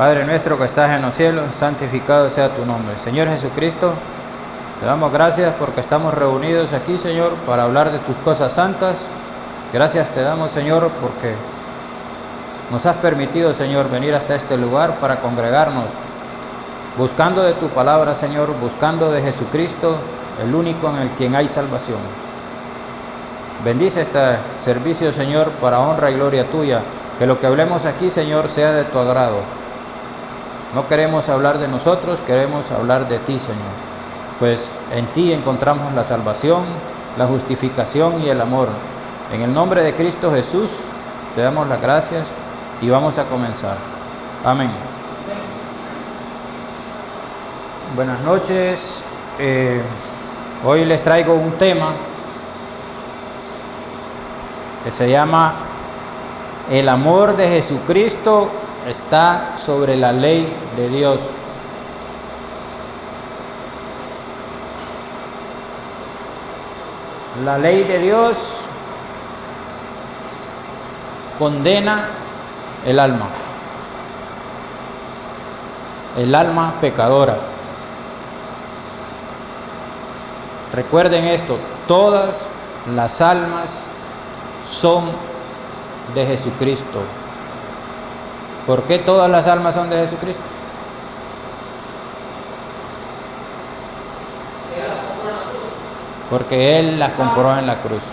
Padre nuestro que estás en los cielos, santificado sea tu nombre. Señor Jesucristo, te damos gracias porque estamos reunidos aquí, Señor, para hablar de tus cosas santas. Gracias te damos, Señor, porque nos has permitido, Señor, venir hasta este lugar para congregarnos, buscando de tu palabra, Señor, buscando de Jesucristo, el único en el quien hay salvación. Bendice este servicio, Señor, para honra y gloria tuya. Que lo que hablemos aquí, Señor, sea de tu agrado. No queremos hablar de nosotros, queremos hablar de ti, Señor. Pues en ti encontramos la salvación, la justificación y el amor. En el nombre de Cristo Jesús, te damos las gracias y vamos a comenzar. Amén. Buenas noches. Hoy les traigo un tema que se llama El amor de Jesucristo está sobre la ley de Dios. La ley de Dios condena el alma pecadora. Recuerden esto, todas las almas son de Jesucristo. ¿Por qué todas las almas son de Jesucristo? Porque Él las compró en la cruz.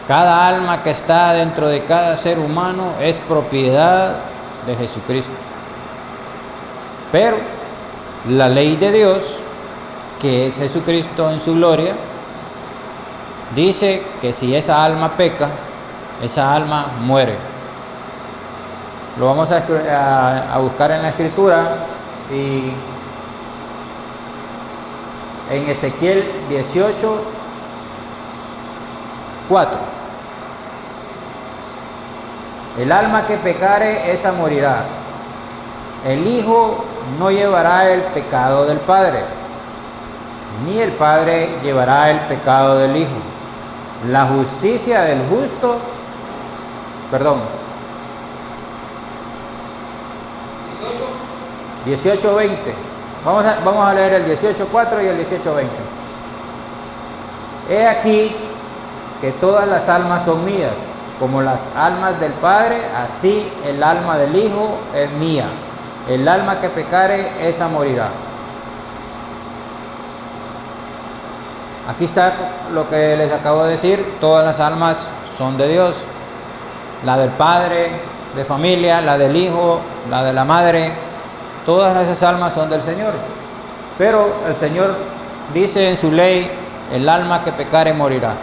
Cada alma que está dentro de cada ser humano es propiedad de Jesucristo. Pero la ley de Dios, que es Jesucristo en su gloria, dice que si esa alma peca, esa alma muere. Lo vamos a buscar en la Escritura y en Ezequiel 18:4. El alma que pecare, esa morirá. El Hijo no llevará el pecado del Padre, ni el Padre llevará el pecado del Hijo. La justicia del justo, 18:20. Vamos a leer el 18:4 y el 18:20. He aquí que todas las almas son mías, como las almas del Padre, así el alma del Hijo es mía. El alma que pecare, esa morirá. Aquí está lo que les acabo de decir, todas las almas son de Dios. La del Padre, de familia, la del Hijo, la de la Madre, todas esas almas son del Señor. Pero el Señor dice en su ley, el alma que pecare morirá.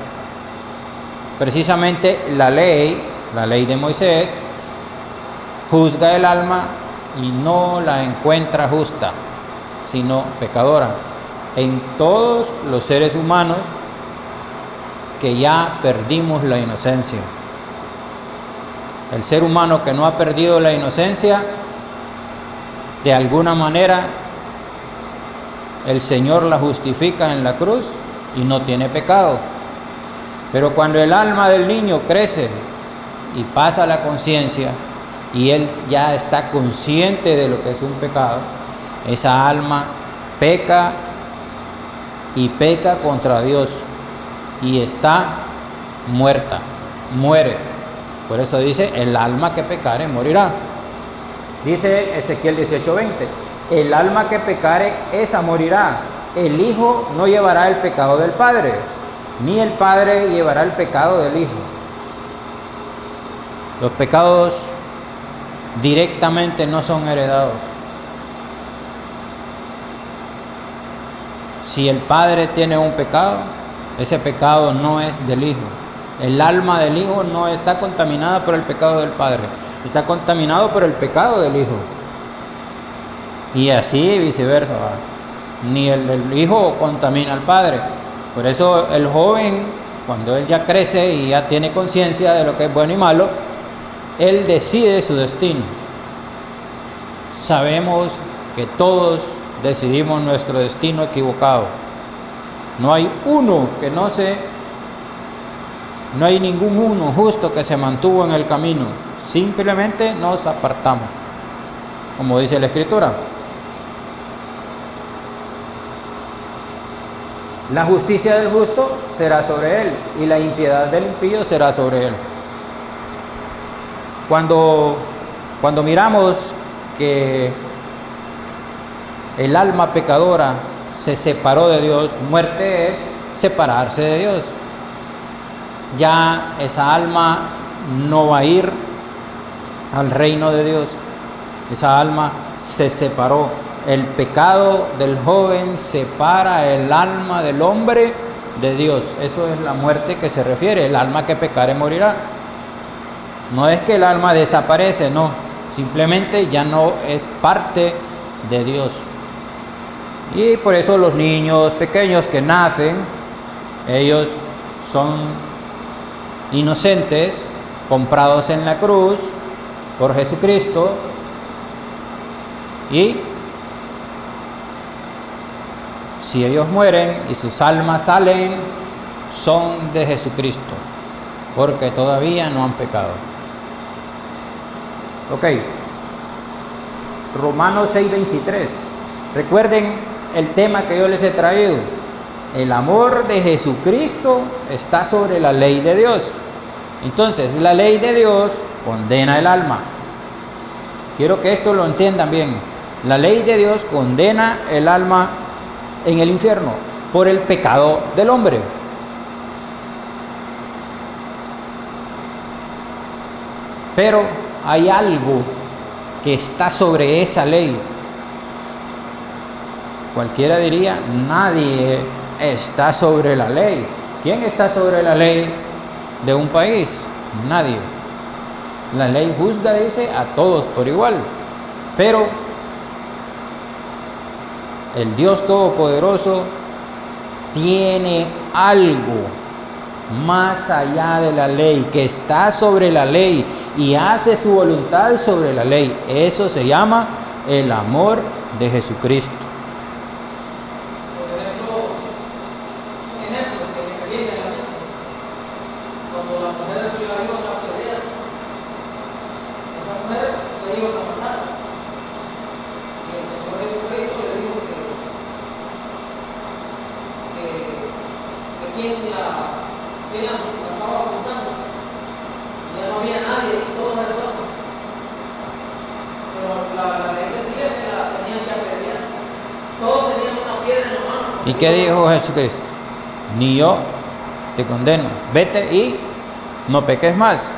Precisamente la ley de Moisés, juzga el alma y no la encuentra justa, sino pecadora. En todos los seres humanos que ya perdimos la inocencia. El ser humano que no ha perdido la inocencia, de alguna manera el Señor la justifica en la cruz y no tiene pecado. Pero cuando el alma del niño crece y pasa la conciencia y él ya está consciente de lo que es un pecado, esa alma peca y peca contra Dios y está muere. Por eso dice, el alma que pecare morirá. Dice Ezequiel 18:20, el alma que pecare, esa morirá. El Hijo no llevará el pecado del Padre, ni el Padre llevará el pecado del Hijo. Los pecados directamente no son heredados. Si el Padre tiene un pecado, ese pecado no es del Hijo. El alma del Hijo no está contaminada por el pecado del Padre, está contaminado por el pecado del Hijo. Y así viceversa, ¿va? Ni el del Hijo contamina al Padre. Por eso el joven, cuando él ya crece y ya tiene conciencia de lo que es bueno y malo, él decide su destino. Sabemos que todos decidimos nuestro destino equivocado. No hay ningún uno justo que se mantuvo en el camino. simplemente nos apartamos, como dice la Escritura. La justicia del justo será sobre él, y la impiedad del impío será sobre él. Cuando miramos que el alma pecadora se separó de Dios, muerte es separarse de Dios. Ya esa alma no va a ir al reino de Dios. Esa alma se separó. El pecado del joven separa el alma del hombre de Dios. Eso es la muerte que se refiere. El alma que pecare morirá. No es que el alma desaparece, no. Simplemente ya no es parte de Dios. Y por eso los niños pequeños que nacen, ellos son inocentes, comprados en la cruz por Jesucristo, y si ellos mueren y sus almas salen, son de Jesucristo, porque todavía no han pecado. Ok, Romanos 6:23. Recuerden el tema que yo les he traído. El amor de Jesucristo está sobre la ley de Dios. Entonces, la ley de Dios condena el alma. Quiero que esto lo entiendan bien. La ley de Dios condena el alma en el infierno por el pecado del hombre. Pero hay algo que está sobre esa ley. Cualquiera diría, nadie está sobre la ley. ¿Quién está sobre la ley de un país? Nadie. La ley juzga, dice, a todos por igual. Pero el Dios Todopoderoso tiene algo más allá de la ley, que está sobre la ley y hace su voluntad sobre la ley. Eso se llama el amor de Jesucristo. ¿Y qué dijo Jesucristo? Ni yo te condeno, vete y no peques más.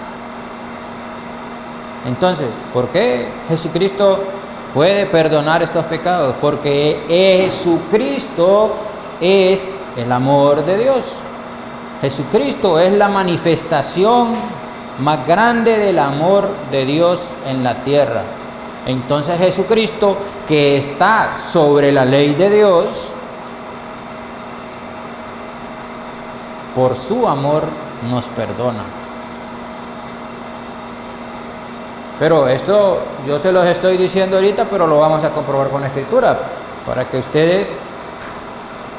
Entonces, ¿por qué Jesucristo puede perdonar estos pecados? Porque Jesucristo es el amor de Dios. Jesucristo es la manifestación más grande del amor de Dios en la tierra. Entonces Jesucristo, que está sobre la ley de Dios, por su amor nos perdona. Pero esto yo se los estoy diciendo ahorita, pero lo vamos a comprobar con la Escritura, para que ustedes,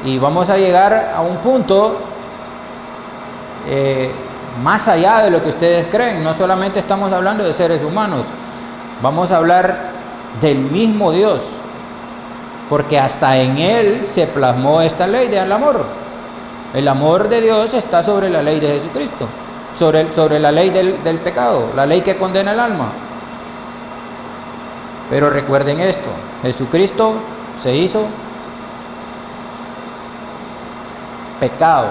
y vamos a llegar a un punto más allá de lo que ustedes creen. No solamente estamos hablando de seres humanos, vamos a hablar del mismo Dios, porque hasta en Él se plasmó esta ley del amor. El amor de Dios está sobre la ley de Jesucristo, sobre la ley del pecado, la ley que condena el alma. Pero recuerden esto, Jesucristo se hizo pecado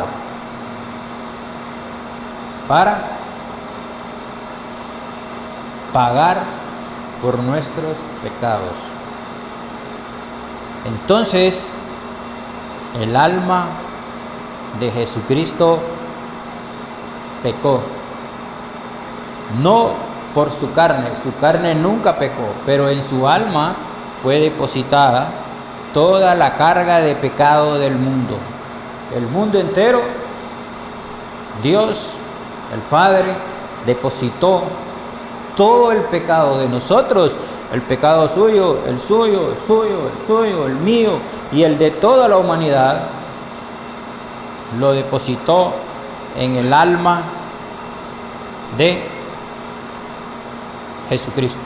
para pagar por nuestros pecados. Entonces, el alma de Jesucristo pecó, no por su carne nunca pecó, pero en su alma fue depositada toda la carga de pecado del mundo entero. Dios, el Padre, depositó todo el pecado de nosotros, el pecado suyo, el suyo, el suyo, el suyo, el mío y el de toda la humanidad, lo depositó en el alma de Jesucristo.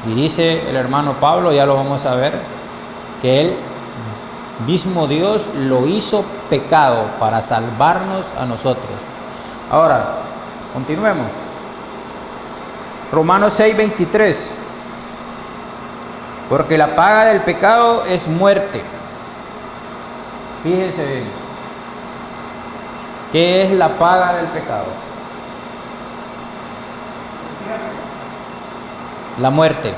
Y dice el hermano Pablo, ya lo vamos a ver, que Él mismo Dios lo hizo pecado para salvarnos a nosotros. Ahora, continuemos. Romanos 6:23. Porque la paga del pecado es muerte. Fíjense bien. ¿Qué es la paga del pecado? La muerte.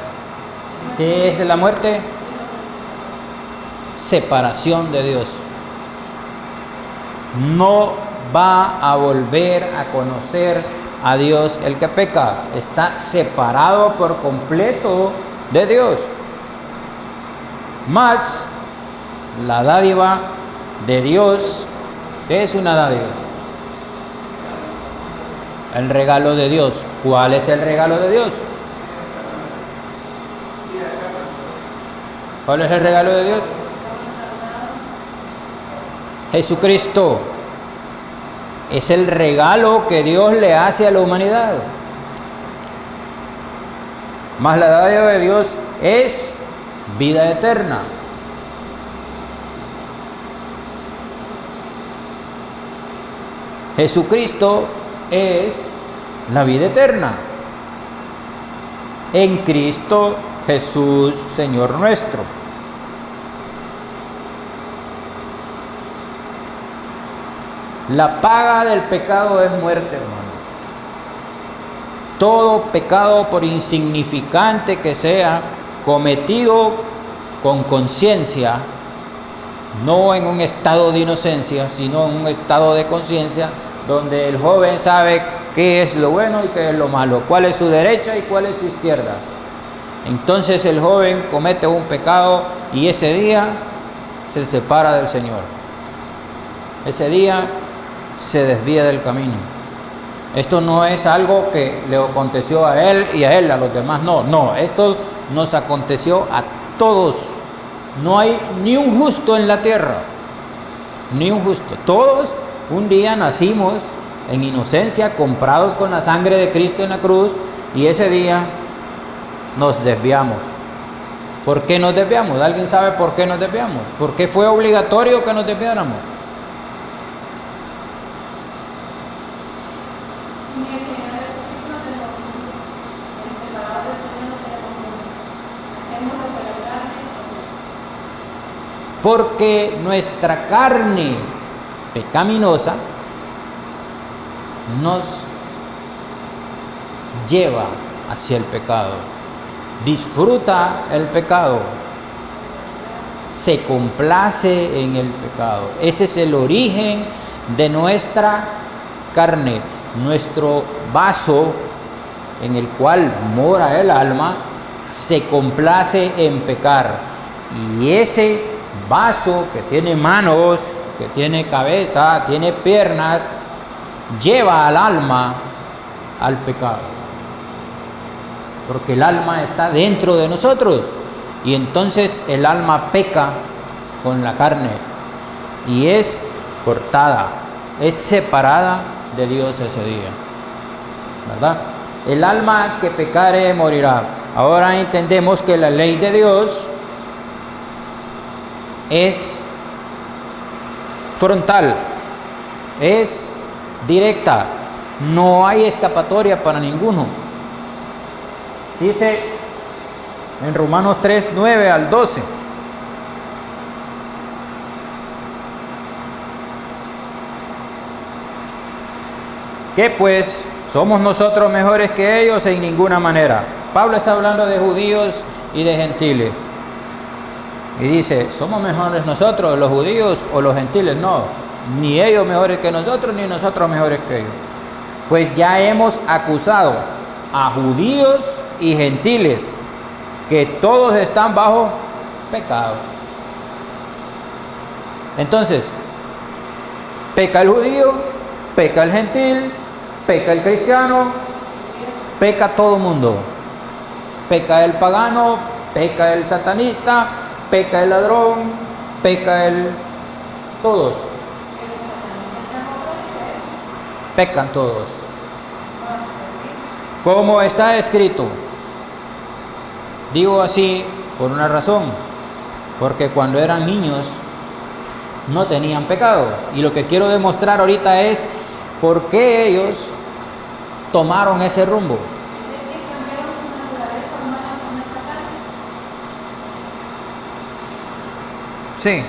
¿Qué es la muerte? Separación de Dios. No va a volver a conocer a Dios el que peca. Está separado por completo de Dios. Más la dádiva de Dios. ¿Qué es una dádiva? El regalo de Dios. ¿Cuál es el regalo de Dios? ¿Cuál es el regalo de Dios? Jesucristo. Es el regalo que Dios le hace a la humanidad. Más la dádiva de Dios es vida eterna. Jesucristo es la vida eterna. En Cristo Jesús, Señor nuestro. La paga del pecado es muerte, hermanos. Todo pecado, por insignificante que sea, cometido con conciencia, no en un estado de inocencia, sino en un estado de conciencia, donde el joven sabe qué es lo bueno y qué es lo malo, cuál es su derecha y cuál es su izquierda. Entonces el joven comete un pecado y ese día se separa del Señor. Ese día se desvía del camino. Esto no es algo que le aconteció a él y a él, a los demás no, esto nos aconteció a todos. No hay ni un justo en la tierra, ni un justo. Todos un día nacimos en inocencia, comprados con la sangre de Cristo en la cruz, y ese día nos desviamos. ¿Por qué nos desviamos? ¿Alguien sabe por qué nos desviamos? ¿Por qué fue obligatorio que nos desviáramos? Porque nuestra carne pecaminosa nos lleva hacia el pecado, disfruta el pecado, se complace en el pecado. Ese es el origen de nuestra carne, nuestro vaso en el cual mora el alma, se complace en pecar. Y ese vaso que tiene manos, que tiene cabeza, tiene piernas, lleva al alma al pecado. Porque el alma está dentro de nosotros y entonces el alma peca con la carne y es cortada, es separada de Dios ese día, ¿verdad? El alma que pecare morirá. Ahora entendemos que la ley de Dios es frontal, es directa, no hay escapatoria para ninguno. Dice en Romanos 3, 9 al 12. ¿Qué pues? ¿Somos nosotros mejores que ellos? En ninguna manera. Pablo está hablando de judíos y de gentiles. Y dice, ¿somos mejores nosotros, los judíos o los gentiles? No, ni ellos mejores que nosotros, ni nosotros mejores que ellos. Pues ya hemos acusado a judíos y gentiles, que todos están bajo pecado. Entonces, peca el judío, peca el gentil, peca el cristiano, peca todo el mundo. Peca el pagano, peca el satanista, peca el ladrón, peca el... todos. Pecan todos. Como está escrito. Digo así por una razón, porque cuando eran niños no tenían pecado. Y lo que quiero demostrar ahorita es por qué ellos tomaron ese rumbo. Sí.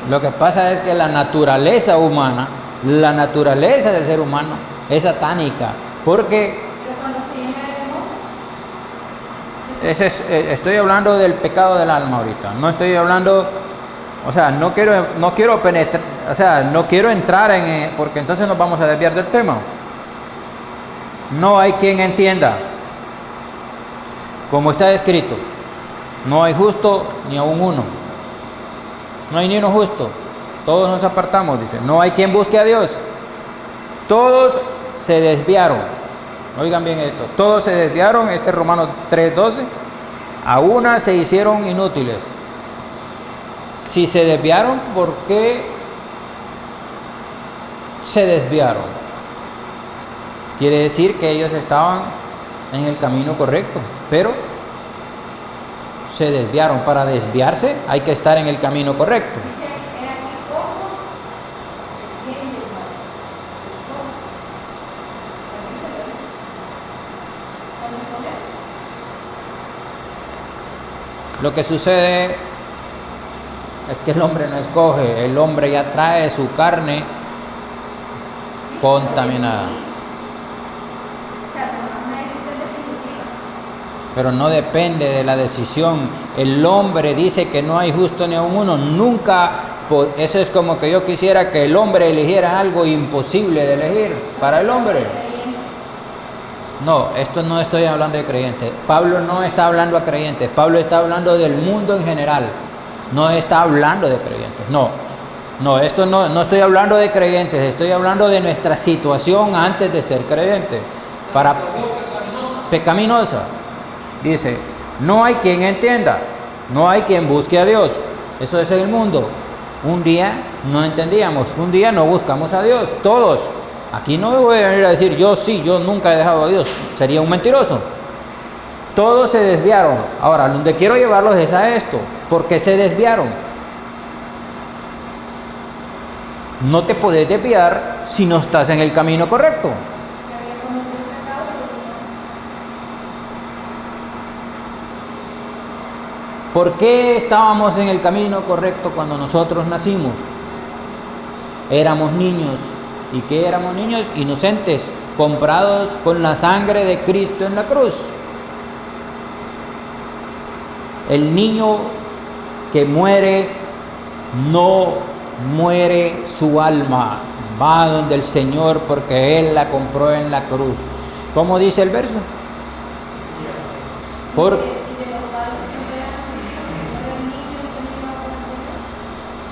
Lo que pasa es que la naturaleza humana, la naturaleza del ser humano es satánica, porque estoy hablando del pecado del alma ahorita. No estoy hablando, o sea, no quiero penetrar, o sea, no quiero entrar porque entonces nos vamos a desviar del tema. No hay quien entienda, como está escrito, no hay justo ni aun uno. No hay ni uno justo. Todos nos apartamos, dice. No hay quien busque a Dios. Todos se desviaron. Oigan bien esto. Todos se desviaron. Este es Romanos 3:12. A una se hicieron inútiles. Si se desviaron, ¿por qué se desviaron? Quiere decir que ellos estaban en el camino correcto, pero se desviaron. Para desviarse hay que estar en el camino correcto. Lo que sucede es que el hombre no escoge, el hombre ya trae su carne contaminada. Pero no depende de la decisión. El hombre dice que no hay justo ni aun uno. Nunca, eso es como que yo quisiera que el hombre eligiera algo imposible de elegir para el hombre. No, esto no estoy hablando de creyentes. Pablo no está hablando a creyentes. Pablo está hablando del mundo en general. No está hablando de creyentes. No estoy hablando de creyentes. Estoy hablando de nuestra situación antes de ser creyente. Pecaminosa. Dice, no hay quien entienda, no hay quien busque a Dios. Eso es el mundo. Un día no entendíamos, un día no buscamos a Dios, todos. Aquí no me voy a venir a decir, yo nunca he dejado a Dios. Sería un mentiroso. Todos se desviaron. Ahora, donde quiero llevarlos es a esto. ¿Por qué se desviaron? No te puedes desviar si no estás en el camino correcto. ¿Por qué estábamos en el camino correcto cuando nosotros nacimos? Éramos niños. ¿Y qué éramos niños? Inocentes, comprados con la sangre de Cristo en la cruz. El niño que muere, no muere su alma, va donde el Señor porque Él la compró en la cruz. ¿Cómo dice el verso?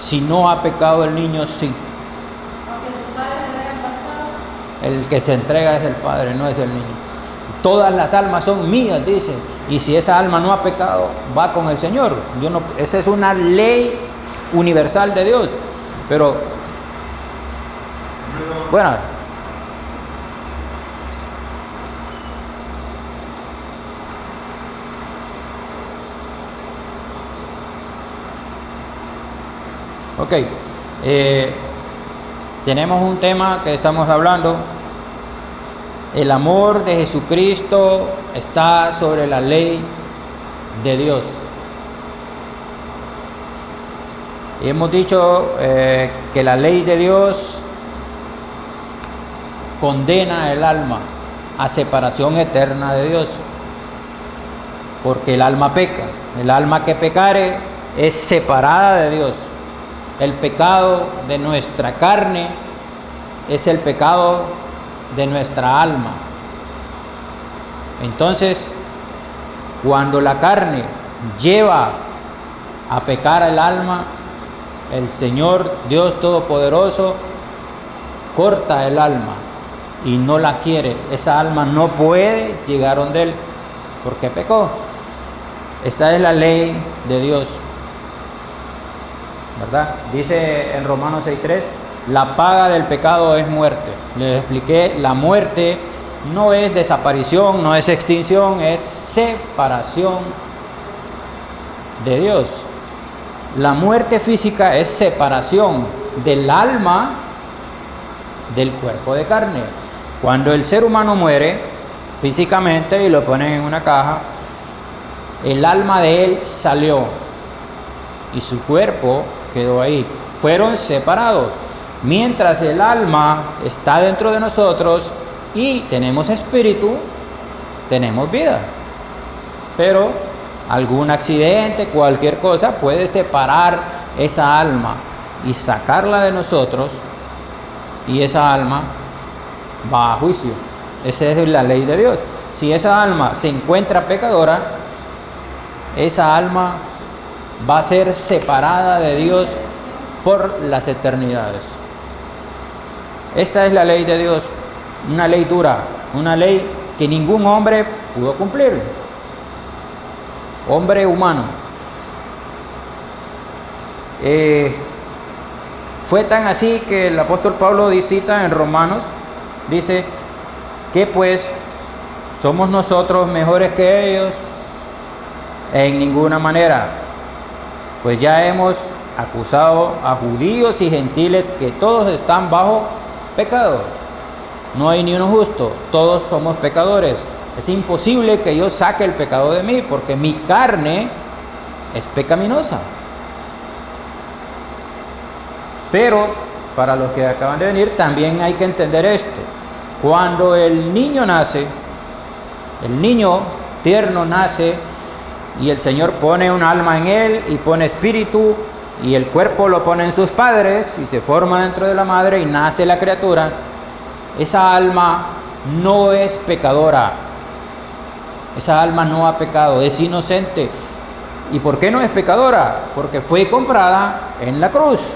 Si no ha pecado el niño, sí. El que se entrega es el Padre, no es el niño. Todas las almas son mías, dice. Y si esa alma no ha pecado, va con el Señor. Esa es una ley universal de Dios. Pero, bueno. Ok. Tenemos un tema que estamos hablando. El amor de Jesucristo está sobre la ley de Dios. Y hemos dicho que la ley de Dios condena el alma a separación eterna de Dios, porque el alma peca. El alma que pecare es separada de Dios. El pecado de nuestra carne es el pecado de nuestra alma. Entonces, cuando la carne lleva a pecar al alma, el Señor Dios Todopoderoso corta el alma y no la quiere. Esa alma no puede llegar donde Él, porque pecó. Esta es la ley de Dios, ¿verdad? Dice en Romanos 6:3, la paga del pecado es muerte. Les expliqué, la muerte no es desaparición, no es extinción, es separación de Dios. La muerte física es separación del alma del cuerpo de carne. Cuando el ser humano muere físicamente y lo ponen en una caja, el alma de él salió y su cuerpo quedó ahí. Fueron separados. Mientras el alma está dentro de nosotros y tenemos espíritu, tenemos vida. Pero algún accidente, cualquier cosa puede separar esa alma y sacarla de nosotros, y esa alma va a juicio. Esa es la ley de Dios. Si esa alma se encuentra pecadora, esa alma va a ser separada de Dios por las eternidades. Esta es la ley de Dios, una ley dura, una ley que ningún hombre pudo cumplir. Hombre humano. Fue tan así que el apóstol Pablo cita en Romanos, dice que pues somos nosotros mejores que ellos. En ninguna manera, pues ya hemos acusado a judíos y gentiles que todos están bajo pecado. No hay ni uno justo, todos somos pecadores. Es imposible que yo saque el pecado de mí, porque mi carne es pecaminosa. Pero para los que acaban de venir, también hay que entender esto. Cuando el niño nace, el niño tierno nace, y el Señor pone un alma en él y pone espíritu, y el cuerpo lo pone en sus padres y se forma dentro de la madre y nace la criatura. Esa alma no es pecadora, esa alma no ha pecado, es inocente. ¿Y por qué no es pecadora? Porque fue comprada en la cruz.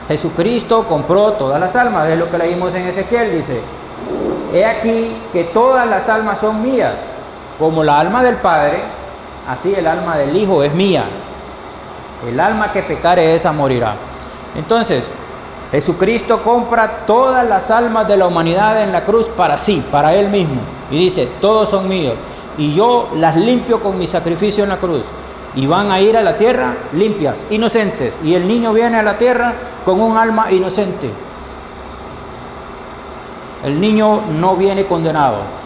Jesucristo compró todas las almas, es lo que leímos en Ezequiel, dice: he aquí que todas las almas son mías. Como la alma del Padre, así el alma del Hijo es mía. El alma que pecare, esa morirá. Entonces, Jesucristo compra todas las almas de la humanidad en la cruz para sí, para Él mismo. Y dice: todos son míos. Y yo las limpio con mi sacrificio en la cruz. Y van a ir a la tierra limpias, inocentes. Y el niño viene a la tierra con un alma inocente. El niño no viene condenado.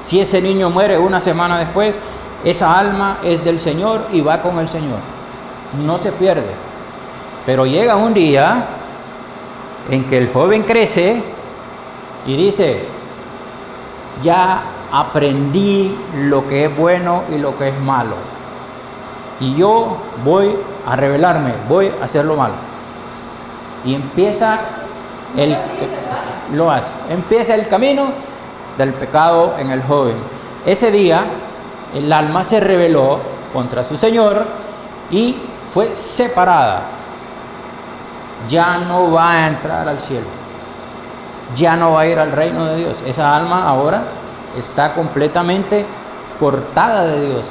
Si ese niño muere una semana después, esa alma es del Señor y va con el Señor. No se pierde. Pero llega un día en que el joven crece y dice: ya aprendí lo que es bueno y lo que es malo. Y yo voy a rebelarme, voy a hacer lo malo. Y empieza empieza el camino del pecado en el joven. Ese día el alma se rebeló contra su Señor y fue separada. Ya no va a entrar al cielo, ya no va a ir al reino de Dios. Esa alma ahora está completamente cortada de Dios,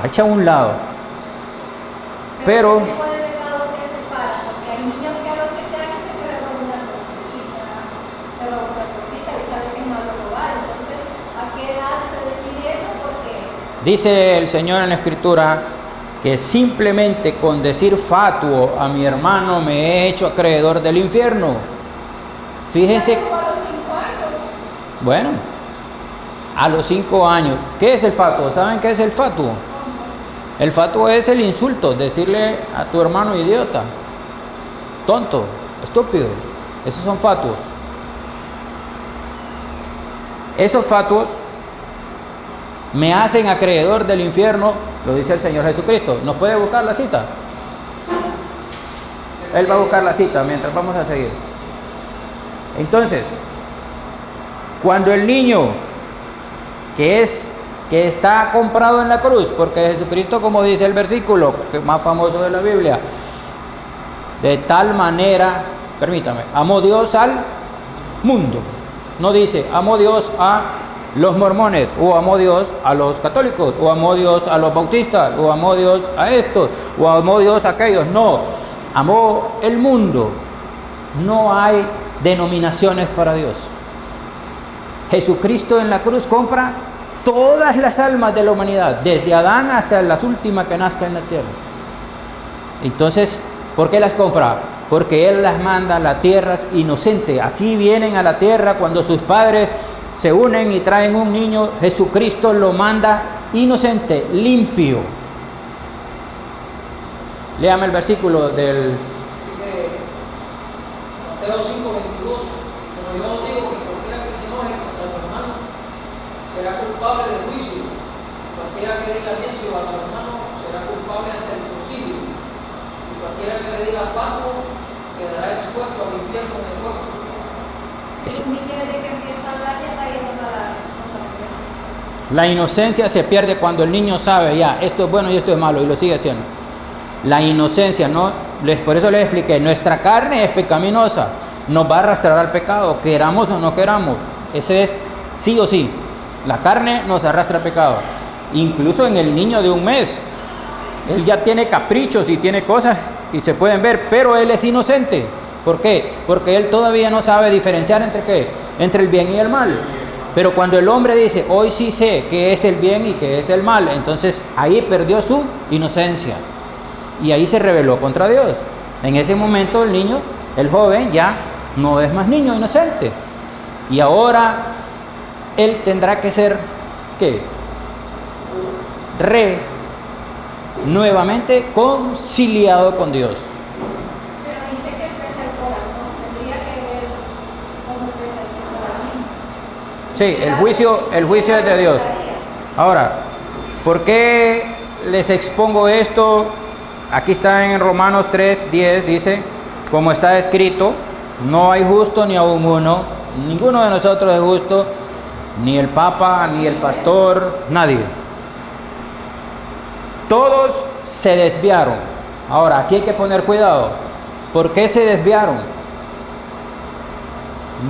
hecha a un lado. Pero dice el Señor en la Escritura que simplemente con decir fatuo a mi hermano me he hecho acreedor del infierno. Fíjense. Bueno, a los 5 años. ¿Qué es el fatuo? ¿Saben qué es el fatuo? El fatuo es el insulto, decirle a tu hermano idiota, tonto, estúpido. Esos son fatuos. Esos fatuos me hacen acreedor del infierno, lo dice el Señor Jesucristo. ¿Nos puede buscar la cita? Él va a buscar la cita mientras vamos a seguir. Entonces, cuando el niño que está comprado en la cruz, porque Jesucristo, como dice el versículo que más famoso de la Biblia, de tal manera, permítame, amó Dios al mundo. No dice amó Dios a los mormones, o amó Dios a los católicos, o amó Dios a los bautistas, o amó Dios a estos, o amó Dios a aquellos. No, amó el mundo. No hay denominaciones para Dios. Jesucristo en la cruz compra todas las almas de la humanidad, desde Adán hasta las últimas que nazcan en la tierra. Entonces, ¿por qué las compra? Porque Él las manda a la tierra inocente. Aquí vienen a la tierra cuando sus padres se unen y traen un niño. Jesucristo lo manda inocente, limpio. Léame el versículo del... Mateo 5:22, como yo os digo que cualquiera que se enoje contra su hermano será culpable de juicio, cualquiera que diga necio a su hermano será culpable ante el concilio, y cualquiera que le diga fatuo quedará expuesto al infierno de fuego. La inocencia se pierde cuando el niño sabe ya, esto es bueno y esto es malo, y lo sigue haciendo. La inocencia, ¿no? Por eso les expliqué, nuestra carne es pecaminosa, nos va a arrastrar al pecado, queramos o no queramos. Eso es sí o sí. La carne nos arrastra al pecado. Incluso en el niño de un mes, él ya tiene caprichos y tiene cosas y se pueden ver, pero él es inocente. ¿Por qué? Porque él todavía no sabe diferenciar entre qué, entre el bien y el mal. Pero cuando el hombre dice, hoy sí sé qué es el bien y qué es el mal, entonces ahí perdió su inocencia. Y ahí se rebeló contra Dios. En ese momento el niño, el joven, ya no es más niño inocente. Y ahora él tendrá que ser, ¿qué? Nuevamente conciliado con Dios. Pero dice que pesa el corazón, tendría que ver cómo pesa el corazón. Sí, el juicio es de Dios. Ahora, ¿por qué les expongo esto? Aquí está en Romanos 3:10, dice, como está escrito, no hay justo ni aun uno, ninguno de nosotros es justo, ni el Papa, ni el pastor, nadie. Todos se desviaron. Ahora, aquí hay que poner cuidado. ¿Por qué se desviaron?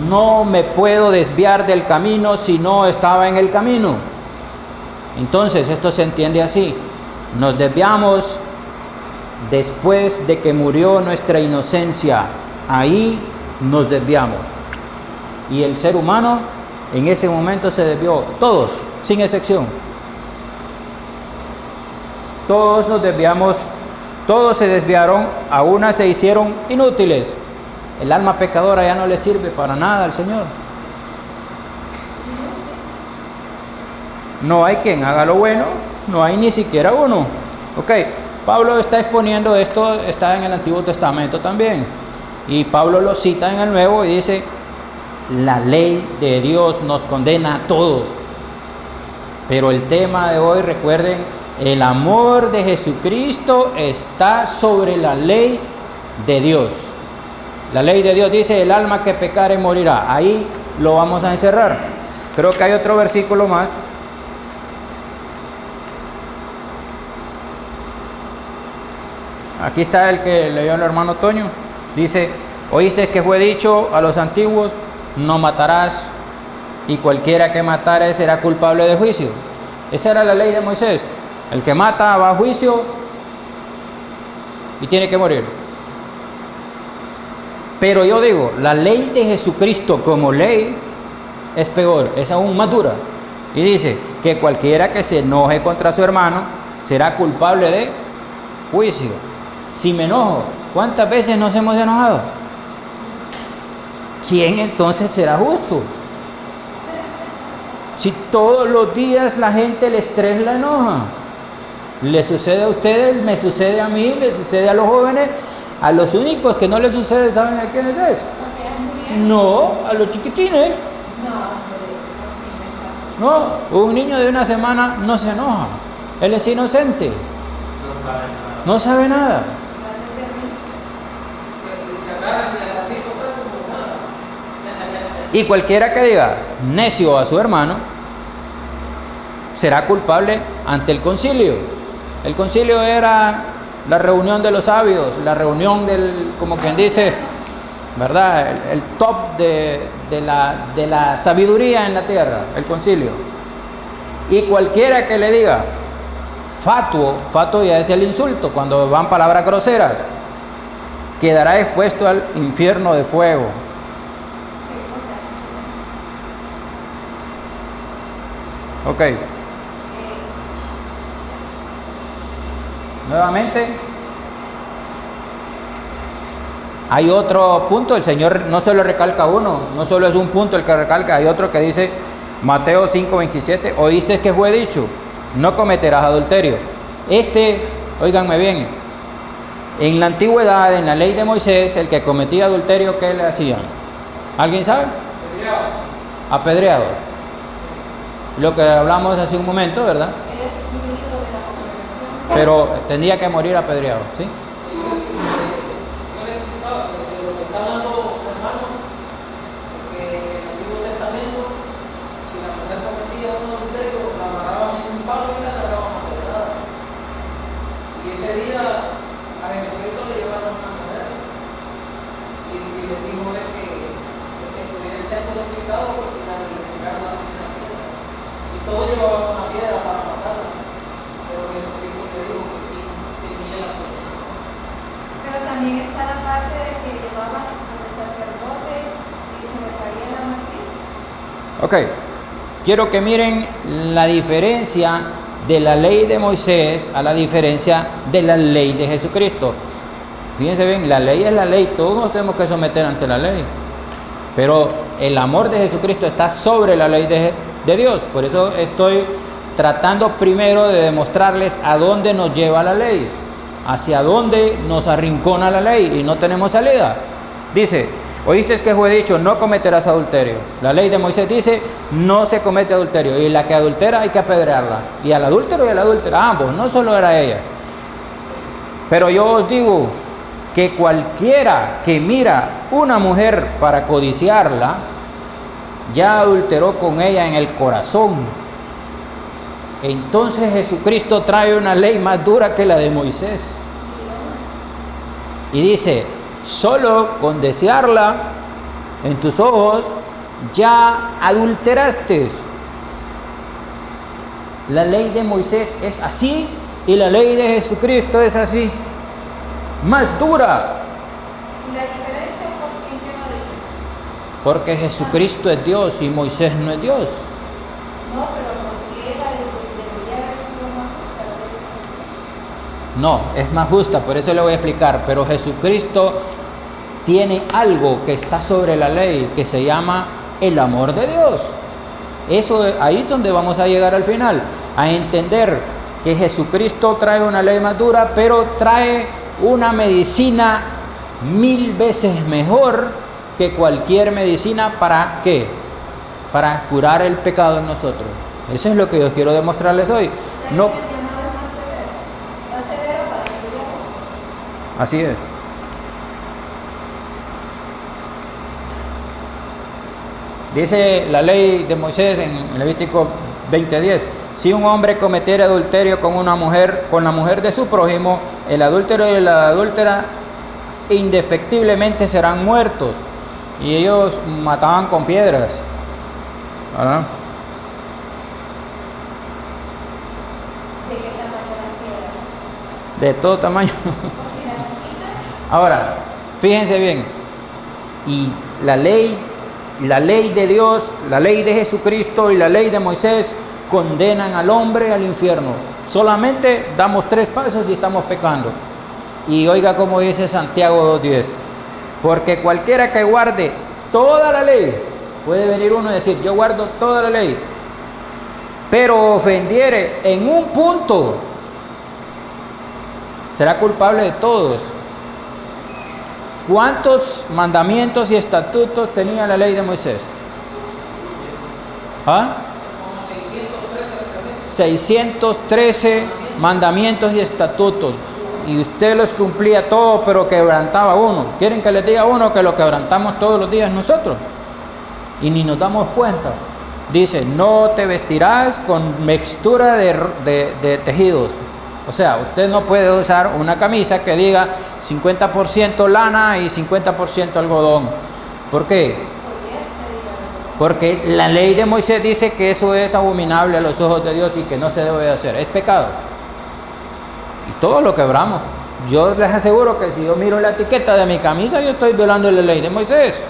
No me puedo desviar del camino si no estaba en el camino. Entonces, esto se entiende así. Nos desviamos después de que murió nuestra inocencia. Ahí nos desviamos. Y el ser humano en ese momento se desvió. Todos, sin excepción. Todos nos desviamos. Todos se desviaron. A una se hicieron inútiles. El alma pecadora ya no le sirve para nada al Señor. No hay quien haga lo bueno. No hay ni siquiera uno. Ok. Pablo está exponiendo esto, está en el Antiguo Testamento también. Y Pablo lo cita en el Nuevo y dice, la ley de Dios nos condena a todos. Pero el tema de hoy, recuerden, el amor de Jesucristo está sobre la ley de Dios. La ley de Dios dice, el alma que pecare morirá. Ahí lo vamos a encerrar. Creo que hay otro versículo más. Aquí está el que leyó el hermano Toño. Dice, oíste que fue dicho a los antiguos, no matarás, y cualquiera que matare será culpable de juicio. Esa era la ley de Moisés. El que mata va a juicio y tiene que morir. Pero yo digo, la ley de Jesucristo como ley es peor, es aún más dura. Y dice que cualquiera que se enoje contra su hermano será culpable de juicio. Si me enojo, ¿cuántas veces nos hemos enojado? ¿Quién entonces será justo? Si todos los días la gente, el estrés la enoja. Le sucede a ustedes, me sucede a mí, le sucede a los jóvenes. A los únicos que no les sucede, ¿saben a quiénes es? No, a los chiquitines. No, un niño de 1 semana no se enoja. Él es inocente. No sabe nada. Y cualquiera que diga necio a su hermano será culpable ante el concilio. El concilio era la reunión de los sabios, la reunión del, como quien dice, ¿verdad? El top de la sabiduría en la tierra, el concilio. Y cualquiera que le diga fatuo ya es el insulto, cuando van palabras groseras, quedará expuesto al infierno de fuego. Ok. Nuevamente. Hay otro punto, el Señor no solo recalca uno, no solo es un punto el que recalca, hay otro que dice, Mateo 5:27, oíste que fue dicho, no cometerás adulterio. Óiganme bien, en la antigüedad, en la ley de Moisés, el que cometía adulterio, ¿qué le hacían? ¿Alguien sabe? Apedreado. Lo que hablamos hace un momento, ¿verdad? Él es un hijo de la congregación. Pero tendría que morir apedreado, ¿sí? Yo le explicaba que de lo que está hablando hermano, que en el Antiguo Testamento, si la mujer cometía un adulterio, la amarraban en un palo y la agarraban a pedradas. Y ese día a Jesucristo le llevaron una mujer y le dijo él que estuviera el centro de pecado porque la identificaron a una piedra. Y todos llevaban una piedra para matarla. Pero Jesucristo le dijo que tenía la piedra. Pero también está la parte de que llevaban al sacerdote y se le caía la matriz. Ok, quiero que miren la diferencia de la ley de Moisés a la diferencia de la ley de Jesucristo. Fíjense bien, la ley es la ley, todos nos tenemos que someter ante la ley. Pero el amor de Jesucristo está sobre la ley de Dios. Por eso estoy tratando primero de demostrarles a dónde nos lleva la ley, hacia dónde nos arrincona la ley y no tenemos salida. Dice, oíste que fue dicho, no cometerás adulterio. La ley de Moisés dice, no se comete adulterio. Y la que adultera hay que apedrearla. Y al adúltero y a la adúltera, ambos, no solo era ella. Pero yo os digo que cualquiera que mira una mujer para codiciarla, ya adulteró con ella en el corazón. Entonces Jesucristo trae una ley más dura que la de Moisés. Y dice, solo con desearla en tus ojos ya adulteraste. La ley de Moisés es así y la ley de Jesucristo es así, más dura. ¿Y la diferencia en qué va a decir? Porque Jesucristo es Dios y Moisés no es Dios. No, pero porque la debería haber sido más justa. No, es más justa, por eso le voy a explicar. Pero Jesucristo tiene algo que está sobre la ley, que se llama el amor de Dios. Eso ahí es donde vamos a llegar al final, a entender que Jesucristo trae una ley más dura, pero trae una medicina 1000 veces mejor que cualquier medicina. ¿Para qué? Para curar el pecado en nosotros. Eso es lo que yo quiero demostrarles hoy. No. El llamado es más severo para que yo. Así es. Dice la ley de Moisés en Levítico 20:10, si un hombre cometiera adulterio con una mujer, con la mujer de su prójimo, el adúltero y la adúltera indefectiblemente serán muertos. Y ellos mataban con piedras, ¿verdad? ¿De qué tamaño la piedra? De todo tamaño. Porque la chiquita, Ahora, fíjense bien, y la ley de Dios, la ley de Jesucristo y la ley de Moisés condenan al hombre al infierno. Solamente damos 3 pasos y estamos pecando. Y oiga como dice Santiago 2:10, porque cualquiera que guarde toda la ley, puede venir uno y decir, yo guardo toda la ley, pero ofendiere en un punto, será culpable de todos. ¿Cuántos mandamientos y estatutos tenía la ley de Moisés? ¿Ah? Como 613 613 mandamientos y estatutos. Y usted los cumplía todos, pero quebrantaba uno. ¿Quieren que les diga uno que lo quebrantamos todos los días nosotros? Y ni nos damos cuenta. Dice, no te vestirás con mixtura de tejidos. O sea, usted no puede usar una camisa que diga 50% lana y 50% algodón. ¿Por qué? Porque la ley de Moisés dice que eso es abominable a los ojos de Dios y que no se debe de hacer. Es pecado. Y todo lo quebramos. Yo les aseguro que si yo miro la etiqueta de mi camisa, yo estoy violando la ley de Moisés.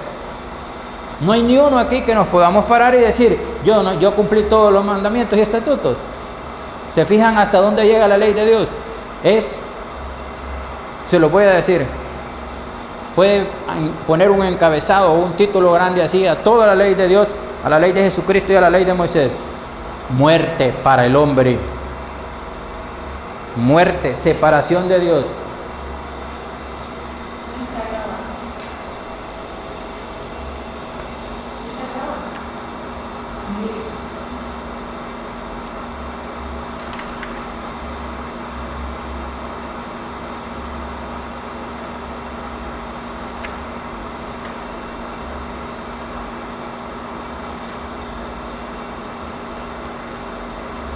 No hay ni uno aquí que nos podamos parar y decir, yo cumplí todos los mandamientos y estatutos. ¿Se fijan hasta dónde llega la ley de Dios? Se lo voy a decir, puede poner un encabezado o un título grande así a toda la ley de Dios, a la ley de Jesucristo y a la ley de Moisés. Muerte para el hombre. Muerte, separación de Dios.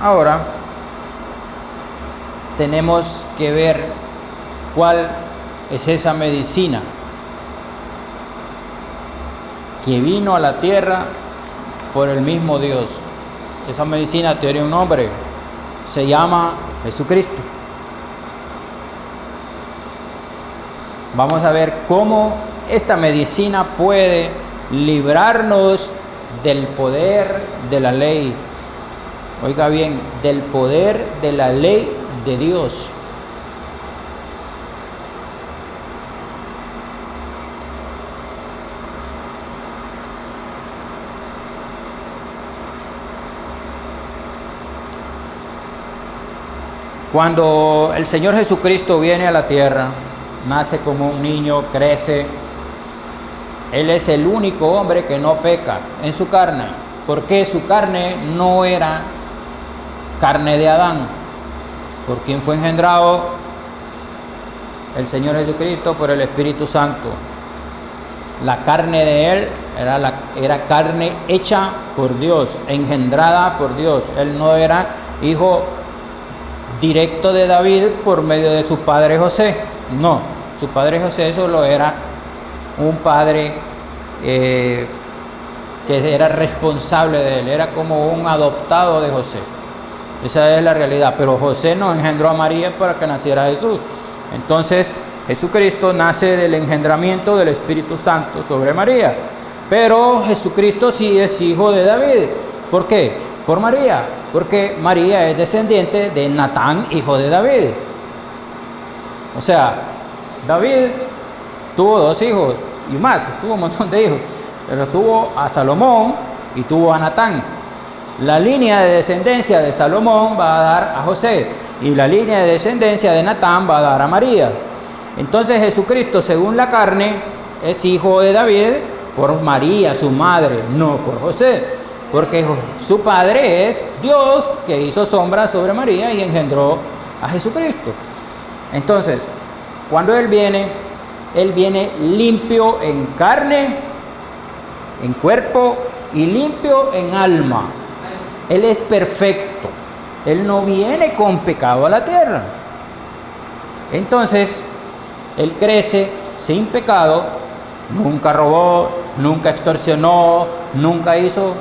Ahora tenemos que ver cuál es esa medicina que vino a la tierra por el mismo Dios. Esa medicina tiene un nombre, se llama Jesucristo. Vamos a ver cómo esta medicina puede librarnos del poder de la ley. Oiga bien, del poder de la ley de Dios. Cuando el Señor Jesucristo viene a la tierra, nace como un niño, crece. Él es el único hombre que no peca en su carne, porque su carne no era carne de Adán, por quien fue engendrado el Señor Jesucristo por el Espíritu Santo. La carne de él era carne hecha por Dios, engendrada por Dios. Él no era hijo directo de David por medio de su padre José. No, su padre José solo era un padre que era responsable de él, era como un adoptado de José. Esa es la realidad, pero José no engendró a María para que naciera Jesús. Entonces Jesucristo nace del engendramiento del Espíritu Santo sobre María, pero Jesucristo sí es hijo de David. ¿Por qué? Por María, porque María es descendiente de Natán, hijo de David. O sea, David tuvo 2 hijos y más, tuvo un montón de hijos, pero tuvo a Salomón y tuvo a Natán. La línea de descendencia de Salomón va a dar a José y la línea de descendencia de Natán va a dar a María. Entonces Jesucristo, según la carne, es hijo de David por María, su madre, no por José, porque su padre es Dios que hizo sombra sobre María y engendró a Jesucristo. Entonces, cuando Él viene limpio en carne, en cuerpo y limpio en alma. Él es perfecto. Él no viene con pecado a la tierra. Entonces, Él crece sin pecado, nunca robó, nunca extorsionó, nunca hizo,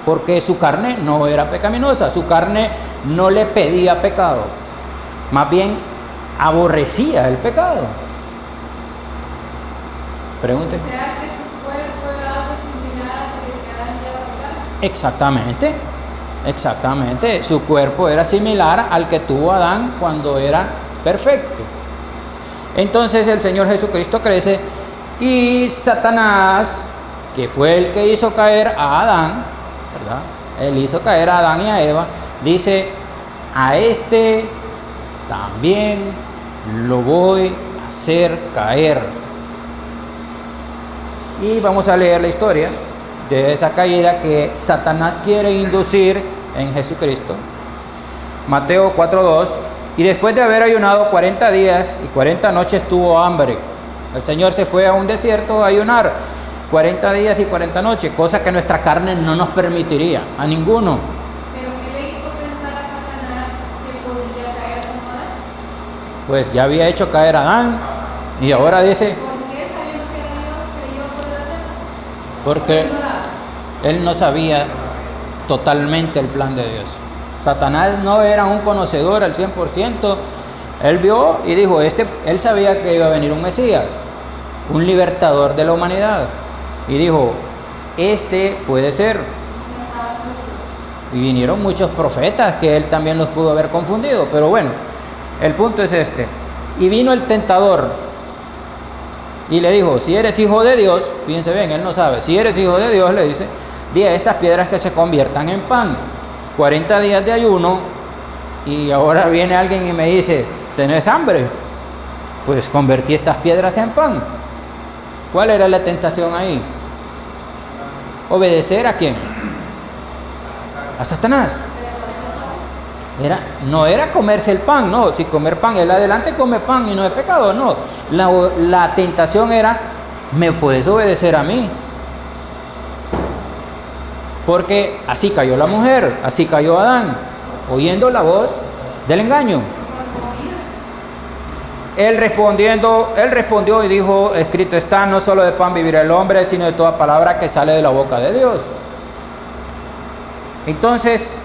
porque su carne no era pecaminosa, su carne no le pedía pecado, más bien aborrecía el pecado. Pregunte. O sea, que su cuerpo era algo similar a lo que Adán llevaba. Exactamente, exactamente. Su cuerpo era similar al que tuvo Adán cuando era perfecto. Entonces el Señor Jesucristo crece y Satanás, que fue el que hizo caer a Adán, ¿verdad? Él hizo caer a Adán y a Eva, dice, a este también lo voy a hacer caer. Y vamos a leer la historia de esa caída que Satanás quiere inducir en Jesucristo. Mateo 4:2. Y después de haber ayunado 40 días y 40 noches tuvo hambre. El Señor se fue a un desierto a ayunar 40 días y 40 noches, cosa que nuestra carne no nos permitiría, a ninguno. ¿Pero qué le hizo pensar a Satanás que podría caer como Adán? Pues ya había hecho caer a Adán y ahora dice, ¿Por qué, sabiendo que era Dios, creyó poder hacerlo? porque él no sabía totalmente el plan de Dios. Satanás no era un conocedor al 100%. Él vio y dijo, él sabía que iba a venir un Mesías, un libertador de la humanidad. Y dijo, este puede ser. Y vinieron muchos profetas que él también los pudo haber confundido, pero bueno, el punto es este. Y vino el tentador y le dijo, si eres hijo de Dios, fíjense bien, él no sabe, si eres hijo de Dios, le dice, di a estas piedras que se conviertan en pan. 40 días de ayuno, y ahora viene alguien y me dice, ¿tenés hambre? Pues convertí estas piedras en pan. ¿Cuál era la tentación ahí? ¿Obedecer a quién? A Satanás. No era comerse el pan, no. Si comer pan, él adelante come pan y no es pecado, no. La tentación era, ¿me puedes obedecer a mí? Porque así cayó la mujer, así cayó Adán, oyendo la voz del engaño. Él respondió y dijo, escrito está, no solo de pan vivirá el hombre, sino de toda palabra que sale de la boca de Dios. Entonces,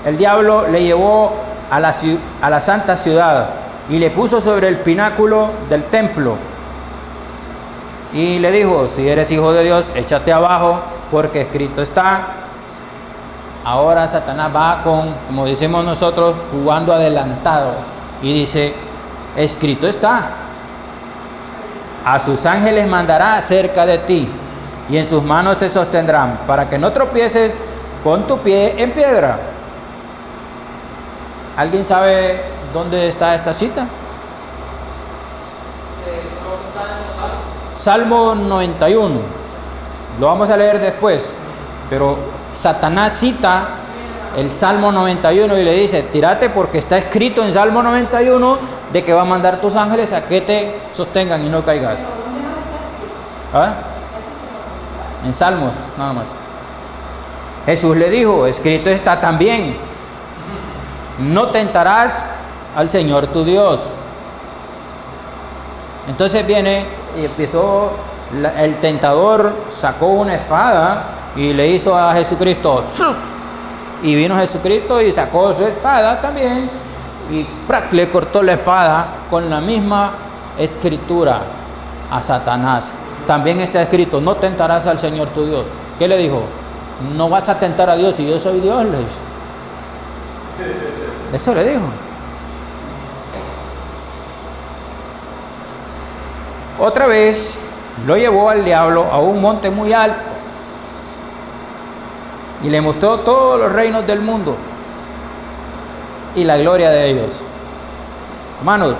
el diablo le llevó a la santa ciudad y le puso sobre el pináculo del templo. Y le dijo, si eres hijo de Dios, échate abajo, porque escrito está. Ahora Satanás va como decimos nosotros, jugando adelantado. Y dice, escrito está, a sus ángeles mandará acerca de ti, y en sus manos te sostendrán, para que no tropieces con tu pie en piedra. ¿Alguien sabe dónde está esta cita? Salmo 91. Lo vamos a leer después, pero Satanás cita el Salmo 91 y le dice, tírate porque está escrito en Salmo 91 de que va a mandar tus ángeles a que te sostengan y no caigas. ¿Ah? En Salmos, nada más. Jesús le dijo, escrito está también, no tentarás al Señor tu Dios. Entonces viene y empezó, el tentador sacó una espada y le hizo a Jesucristo, y vino Jesucristo y sacó su espada también y le cortó la espada con la misma escritura a Satanás. También está escrito, no tentarás al Señor tu Dios. ¿Qué le dijo? No vas a tentar a Dios y yo soy Dios, le dice. Eso le dijo. Otra vez lo llevó al diablo a un monte muy alto y le mostró todos los reinos del mundo y la gloria de ellos. Hermanos,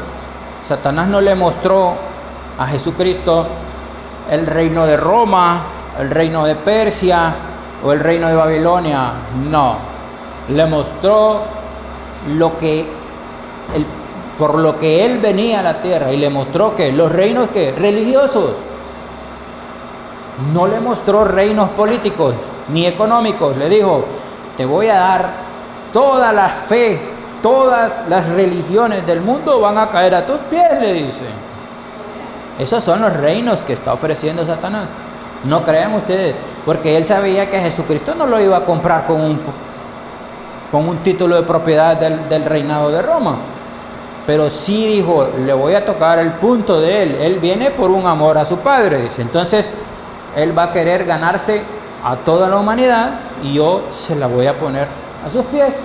Satanás no le mostró a Jesucristo el reino de Roma, el reino de Persia o el reino de Babilonia. No, le mostró por lo que él venía a la tierra, y le mostró que los reinos religiosos. No le mostró reinos políticos ni económicos. Le dijo, te voy a dar toda la fe, todas las religiones del mundo van a caer a tus pies, le dice. Esos son los reinos que está ofreciendo Satanás. No crean ustedes, porque él sabía que Jesucristo no lo iba a comprar con un título de propiedad del reinado de Roma. Pero sí dijo, le voy a tocar el punto de él. Él viene por un amor a su Padre, dice. Entonces, él va a querer ganarse a toda la humanidad y yo se la voy a poner a sus pies.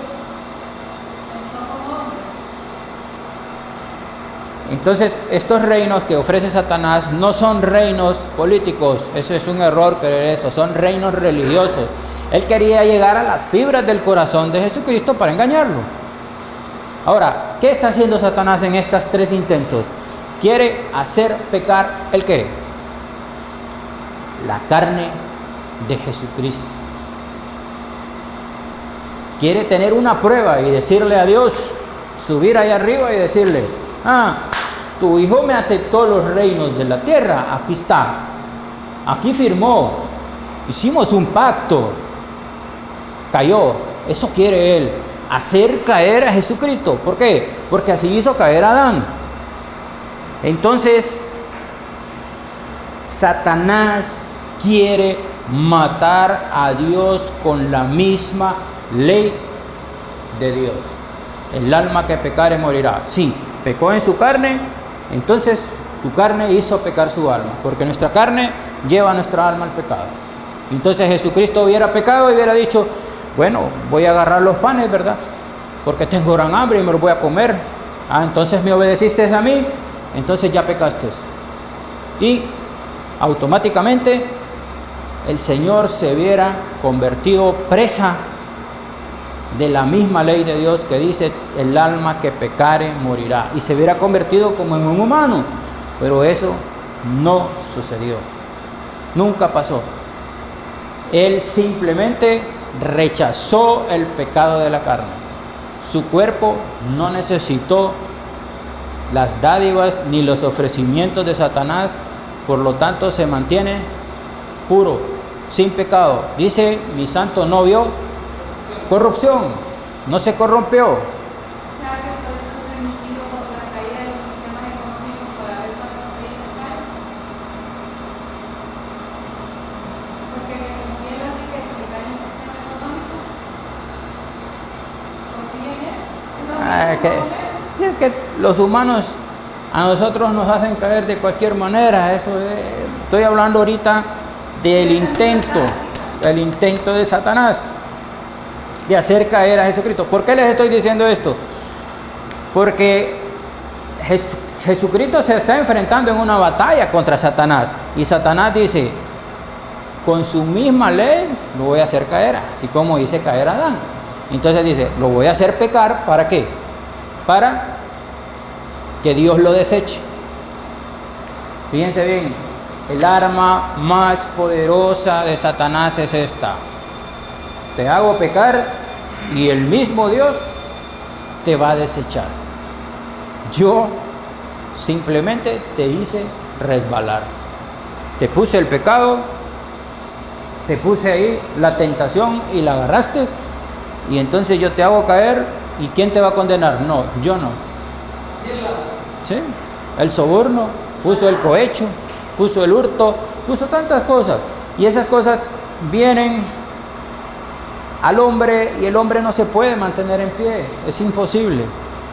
Entonces, estos reinos que ofrece Satanás no son reinos políticos. Eso es un error creer eso. Son reinos religiosos. Él quería llegar a las fibras del corazón de Jesucristo para engañarlo. Ahora, ¿qué está haciendo Satanás en estos tres intentos? Quiere hacer pecar ¿el qué? La carne de Jesucristo. Quiere tener una prueba y decirle a Dios, subir ahí arriba y decirle, tu hijo me aceptó los reinos de la tierra, aquí está, aquí firmó, hicimos un pacto, cayó. Eso quiere él, hacer caer a Jesucristo. ¿Por qué? Porque así hizo caer a Adán. Entonces, Satanás quiere matar a Dios con la misma ley de Dios. El alma que pecare morirá. Sí, pecó en su carne, entonces su carne hizo pecar su alma, porque nuestra carne lleva a nuestra alma al pecado. Entonces Jesucristo hubiera pecado y hubiera dicho, bueno, voy a agarrar los panes, ¿verdad? Porque tengo gran hambre y me los voy a comer. Ah, entonces me obedeciste a mí, entonces ya pecaste. Y automáticamente el Señor se hubiera convertido presa de la misma ley de Dios que dice, el alma que pecare morirá. Y se hubiera convertido como en un humano. Pero eso no sucedió. Nunca pasó. Él simplemente rechazó el pecado de la carne. Su cuerpo no necesitó las dádivas ni los ofrecimientos de Satanás, por lo tanto se mantiene puro, sin pecado. Dice, mi santo no vio corrupción, no se corrompió. O sea, que todo esto permitido por la caída de los sistemas económicos para ver cuánto país está. Porque que confía en la riqueza que cae en el sistema económico, confía en él. Si es que los humanos a nosotros nos hacen caer de cualquier manera, estoy hablando ahorita del intento de Satanás de hacer caer a Jesucristo. ¿Por qué les estoy diciendo esto? Porque Jesucristo se está enfrentando en una batalla contra Satanás, y Satanás dice, con su misma ley lo voy a hacer caer, así como hice caer a Adán. Entonces dice, lo voy a hacer pecar, ¿para qué? Para que Dios lo deseche. Fíjense bien, el arma más poderosa de Satanás es esta: te hago pecar y el mismo Dios te va a desechar. Yo simplemente te hice resbalar, te puse el pecado, te puse ahí la tentación y la agarraste, y entonces yo te hago caer. ¿Y quién te va a condenar? No, yo no. ¿Sí? El soborno, puso el cohecho, puso el hurto, puso tantas cosas, y esas cosas vienen al hombre y el hombre no se puede mantener en pie, es imposible.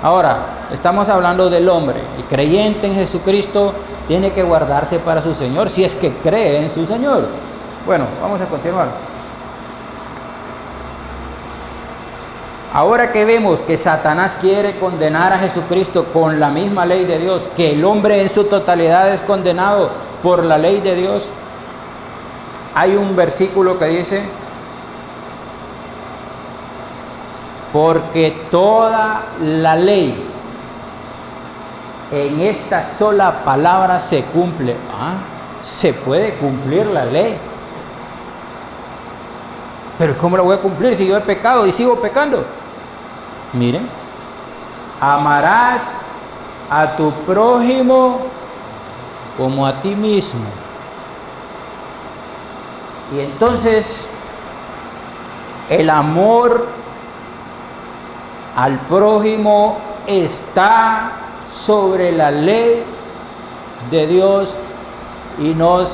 Ahora, estamos hablando del hombre. El creyente en Jesucristo tiene que guardarse para su Señor, si es que cree en su Señor. Bueno, vamos a continuar. Ahora que vemos que Satanás quiere condenar a Jesucristo con la misma ley de Dios, que el hombre en su totalidad es condenado por la ley de Dios, hay un versículo que dice, porque toda la ley en esta sola palabra se cumple. Se puede cumplir la ley. Pero ¿cómo la voy a cumplir si yo he pecado y sigo pecando? Miren, amarás a tu prójimo como a ti mismo. Y entonces el amor al prójimo está sobre la ley de Dios y nos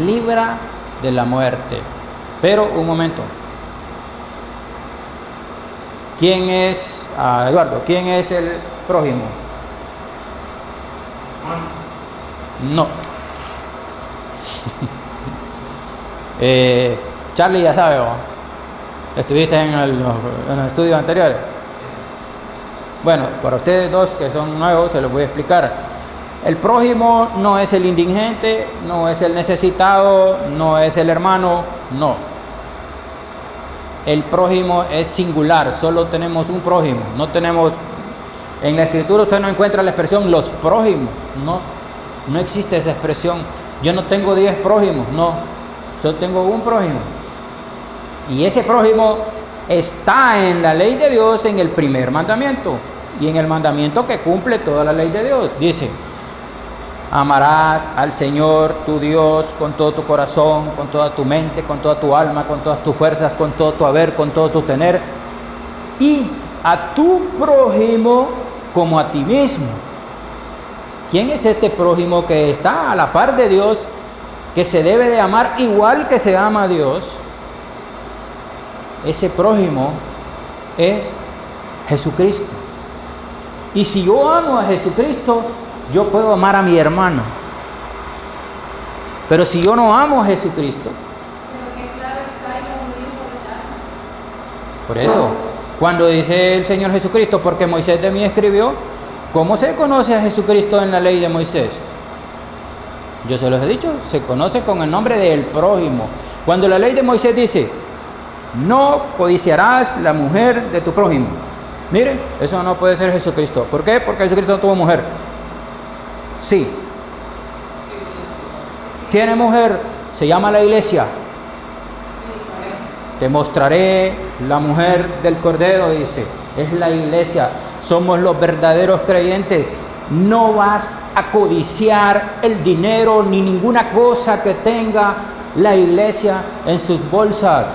libra de la muerte. Pero un momento, ¿quién es, Eduardo, quién es el prójimo? No. Charlie ya sabe, ¿no? Estuviste en los estudios anteriores. Bueno, para ustedes dos que son nuevos se los voy a explicar. El prójimo no es el indigente, no es el necesitado, no es el hermano, no. El prójimo es singular, solo tenemos un prójimo, no tenemos, en la escritura usted no encuentra la expresión los prójimos, no existe esa expresión. Yo no tengo 10 prójimos, no, solo tengo un prójimo. Y ese prójimo está en la ley de Dios en el primer mandamiento y en el mandamiento que cumple toda la ley de Dios. Dice, amarás al Señor tu Dios con todo tu corazón, con toda tu mente, con toda tu alma, con todas tus fuerzas, con todo tu haber, con todo tu tener, y a tu prójimo como a ti mismo. ¿Quién es este prójimo que está a la par de Dios, que se debe de amar igual que se ama a Dios? Ese prójimo es Jesucristo. Y si yo amo a Jesucristo, yo puedo amar a mi hermano. Pero si yo no amo a Jesucristo, Por eso, cuando dice el Señor Jesucristo, porque Moisés de mí escribió, ¿cómo se conoce a Jesucristo en la ley de Moisés? Yo se los he dicho, se conoce con el nombre del prójimo. Cuando la ley de Moisés dice, no codiciarás la mujer de tu prójimo. Miren, eso no puede ser Jesucristo. ¿Por qué? Porque Jesucristo no tuvo mujer. Sí. Tiene mujer, se llama la iglesia. Te mostraré la mujer del Cordero, dice. Es la iglesia. Somos los verdaderos creyentes. No vas a codiciar el dinero ni ninguna cosa que tenga la iglesia en sus bolsas.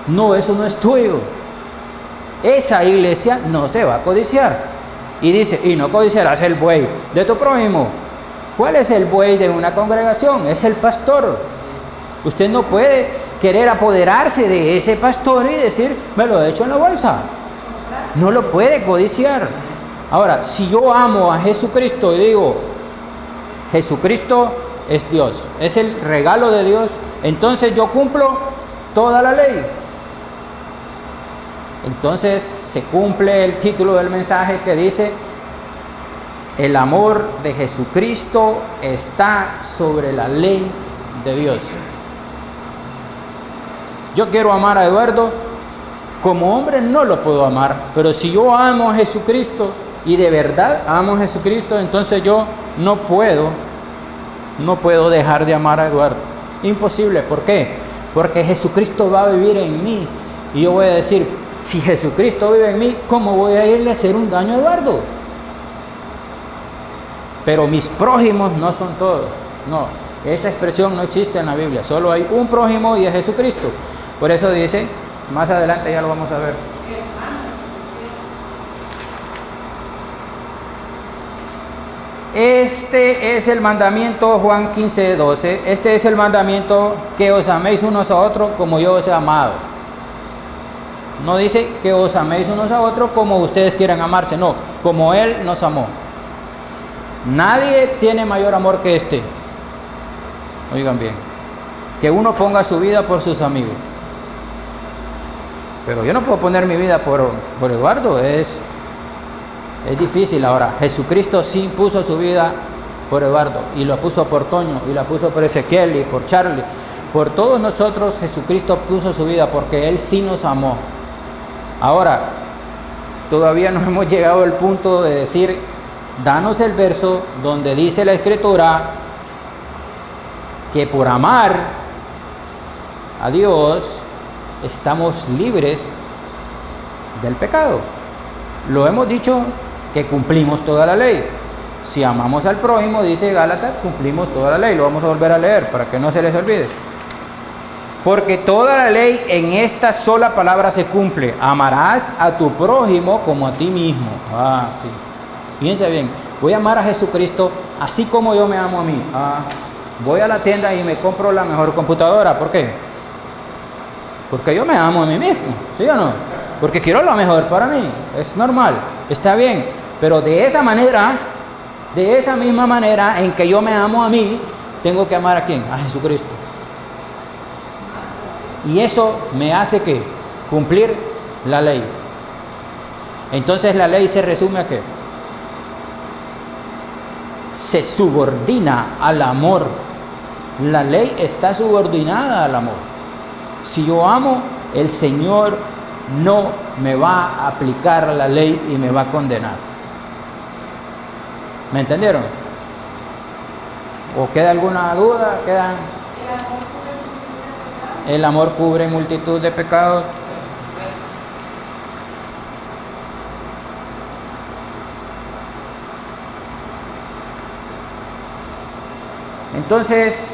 No, eso no es tuyo. Esa iglesia no se va a codiciar. Y dice, y no codiciarás el buey de tu prójimo. ¿Cuál es el buey de una congregación? Es el pastor. Usted no puede querer apoderarse de ese pastor y decir, me lo he hecho en la bolsa. No lo puede codiciar. Ahora, si yo amo a Jesucristo y digo, Jesucristo es Dios, es el regalo de Dios, entonces yo cumplo toda la ley. Entonces se cumple el título del mensaje que dice, el amor de Jesucristo está sobre la ley de Dios. Yo quiero amar a Eduardo, como hombre no lo puedo amar, pero si yo amo a Jesucristo y de verdad amo a Jesucristo, entonces yo no puedo dejar de amar a Eduardo. Imposible. ¿Por qué? Porque Jesucristo va a vivir en mí y yo voy a decir, si Jesucristo vive en mí, ¿cómo voy a irle a hacer un daño a Eduardo? Pero mis prójimos no son todos. No, esa expresión no existe en la Biblia. Solo hay un prójimo y es Jesucristo. Por eso dice, más adelante ya lo vamos a ver. Este es el mandamiento, Juan 15:12. Este es el mandamiento, que os améis unos a otros como yo os he amado. No dice que os améis unos a otros como ustedes quieran amarse, no, como Él nos amó. Nadie tiene mayor amor que este. Oigan bien, que uno ponga su vida por sus amigos. Pero yo no puedo poner mi vida por Eduardo, es difícil. Ahora, Jesucristo sí puso su vida por Eduardo, y lo puso por Toño, y la puso por Ezequiel, y por Charlie. Por todos nosotros Jesucristo puso su vida porque Él sí nos amó. Ahora, todavía no hemos llegado al punto de decir, danos el verso donde dice la Escritura que por amar a Dios estamos libres del pecado. Lo hemos dicho que cumplimos toda la ley. Si amamos al prójimo, dice Gálatas, cumplimos toda la ley. Lo vamos a volver a leer para que no se les olvide. Porque toda la ley en esta sola palabra se cumple. Amarás a tu prójimo como a ti mismo. Sí. Fíjense bien, voy a amar a Jesucristo así como yo me amo a mí. Voy a la tienda y me compro la mejor computadora. ¿Por qué? Porque yo me amo a mí mismo, ¿sí o no? Porque quiero lo mejor para mí. Es normal, está bien. Pero de esa manera, de esa misma manera en que yo me amo a mí, tengo que amar a ¿quién? A Jesucristo. Y eso me hace que cumplir la ley. Entonces la ley se resume a qué? Se subordina al amor. La ley está subordinada al amor. Si yo amo, el Señor no me va a aplicar la ley y me va a condenar. ¿Me entendieron? ¿O queda alguna duda? El amor cubre multitud de pecados. Entonces,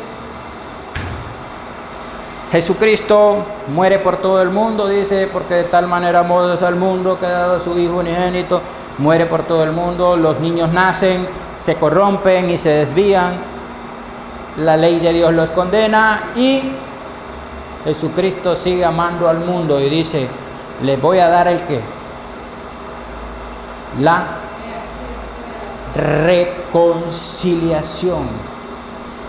Jesucristo muere por todo el mundo, dice, porque de tal manera amó Dios al mundo que ha dado a su Hijo unigénito, muere por todo el mundo. Los niños nacen, se corrompen y se desvían. La ley de Dios los condena y Jesucristo sigue amando al mundo y dice, les voy a dar el qué, la reconciliación.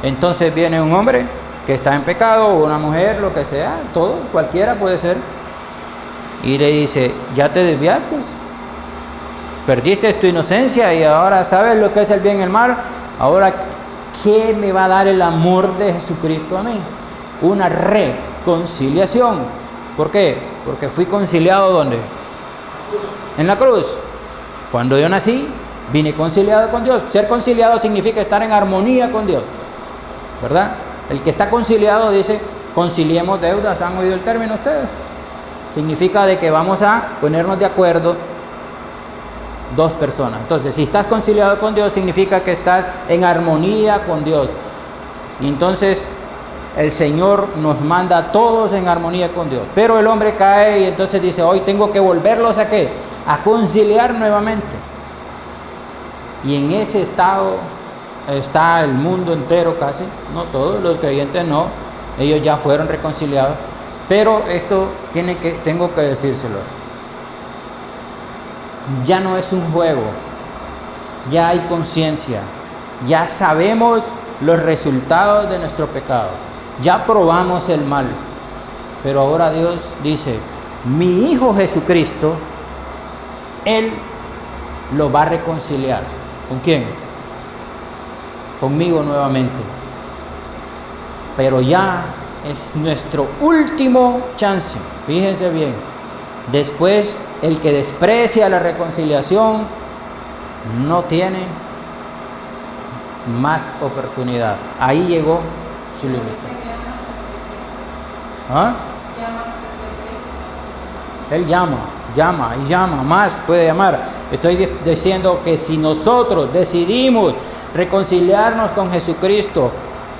Entonces viene un hombre que está en pecado, o una mujer, lo que sea, todo, cualquiera puede ser, y le dice, ya te desviaste, perdiste tu inocencia y ahora sabes lo que es el bien y el mal. Ahora, ¿qué me va a dar el amor de Jesucristo a mí? Una reconciliación. ¿Por qué? Porque fui conciliado ¿dónde? En la cruz. Cuando yo nací, vine conciliado con Dios. Ser conciliado significa estar en armonía con Dios, ¿verdad? El que está conciliado dice, conciliemos deudas. ¿Han oído el término ustedes? Significa de que vamos a ponernos de acuerdo dos personas. Entonces, si estás conciliado con Dios, significa que estás en armonía con Dios. Y entonces, el Señor nos manda a todos en armonía con Dios. Pero el hombre cae y entonces dice, hoy tengo que volverlos ¿a qué? A conciliar nuevamente. Y en ese estado está el mundo entero casi, no todos los creyentes no, ellos ya fueron reconciliados. Pero esto tengo que decírselo. Ya no es un juego, ya hay conciencia, ya sabemos los resultados de nuestro pecado, ya probamos el mal, pero ahora Dios dice, mi Hijo Jesucristo, Él lo va a reconciliar. ¿Con quién? Conmigo nuevamente. Pero ya es nuestro último chance, fíjense bien. Después, el que desprecia la reconciliación no tiene más oportunidad. Ahí llegó su límite. ¿Ah? Él llama, más puede llamar. Estoy diciendo que si nosotros decidimos reconciliarnos con Jesucristo,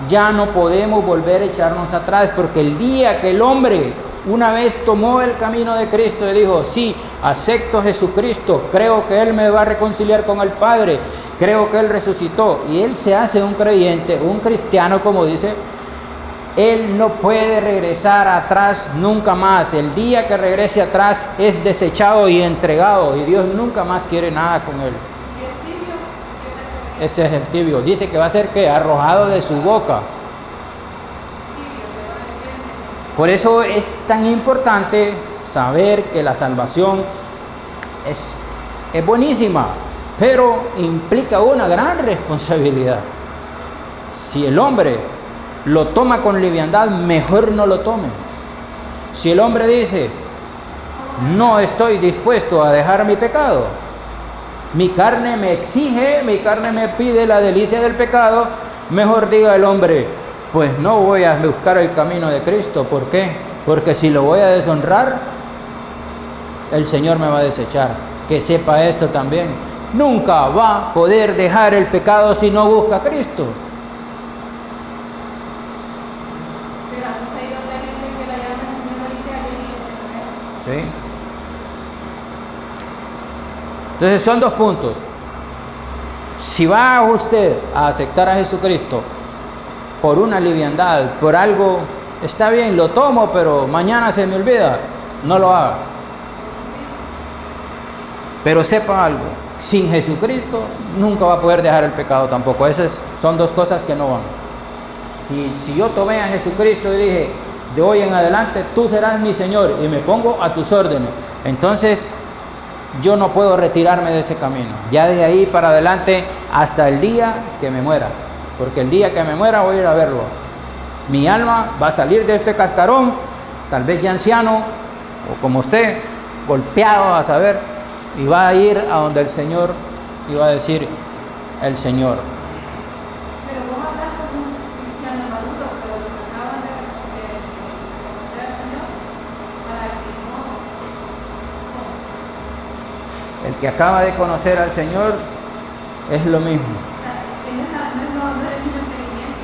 ya no podemos volver a echarnos atrás, porque el día que el hombre una vez tomó el camino de Cristo y dijo, sí, acepto a Jesucristo, creo que Él me va a reconciliar con el Padre, creo que Él resucitó, y él se hace un creyente, un cristiano, como dice, él no puede regresar atrás nunca más. El día que regrese atrás es desechado y entregado, y Dios nunca más quiere nada con él. Ese es el tibio. Dice que va a ser ¿qué? Arrojado de su boca. Por eso es tan importante saber que la salvación es buenísima, pero implica una gran responsabilidad. Si el hombre lo toma con liviandad, mejor no lo tome. Si el hombre dice, no estoy dispuesto a dejar mi pecado, mi carne me exige, mi carne me pide la delicia del pecado, mejor diga el hombre, pues no voy a buscar el camino de Cristo. ¿Por qué? Porque si lo voy a deshonrar, el Señor me va a desechar. Que sepa esto también. Nunca va a poder dejar el pecado si no busca a Cristo. Pero ha sucedido otra gente que la llama Señor ahorita y ¿Sí? Entonces son dos puntos. Si va usted a aceptar a Jesucristo por una liviandad, por algo, está bien, lo tomo, pero mañana se me olvida, no lo haga. Pero sepa algo, sin Jesucristo nunca va a poder dejar el pecado tampoco. Esas son dos cosas que no van. Si yo tomé a Jesucristo y dije, de hoy en adelante tú serás mi Señor y me pongo a tus órdenes, entonces yo no puedo retirarme de ese camino. Ya de ahí para adelante hasta el día que me muera. Porque el día que me muera voy a ir a verlo. Mi alma va a salir de este cascarón, tal vez ya anciano, o como usted, golpeado a saber, y va a ir a donde el Señor y va a decir, el Señor. Pero vos hablas con un cristiano maduro, pero los que acaban de conocer al Señor, para que no. El que acaba de conocer al Señor es lo mismo. O sea, no es el mismo entendimiento.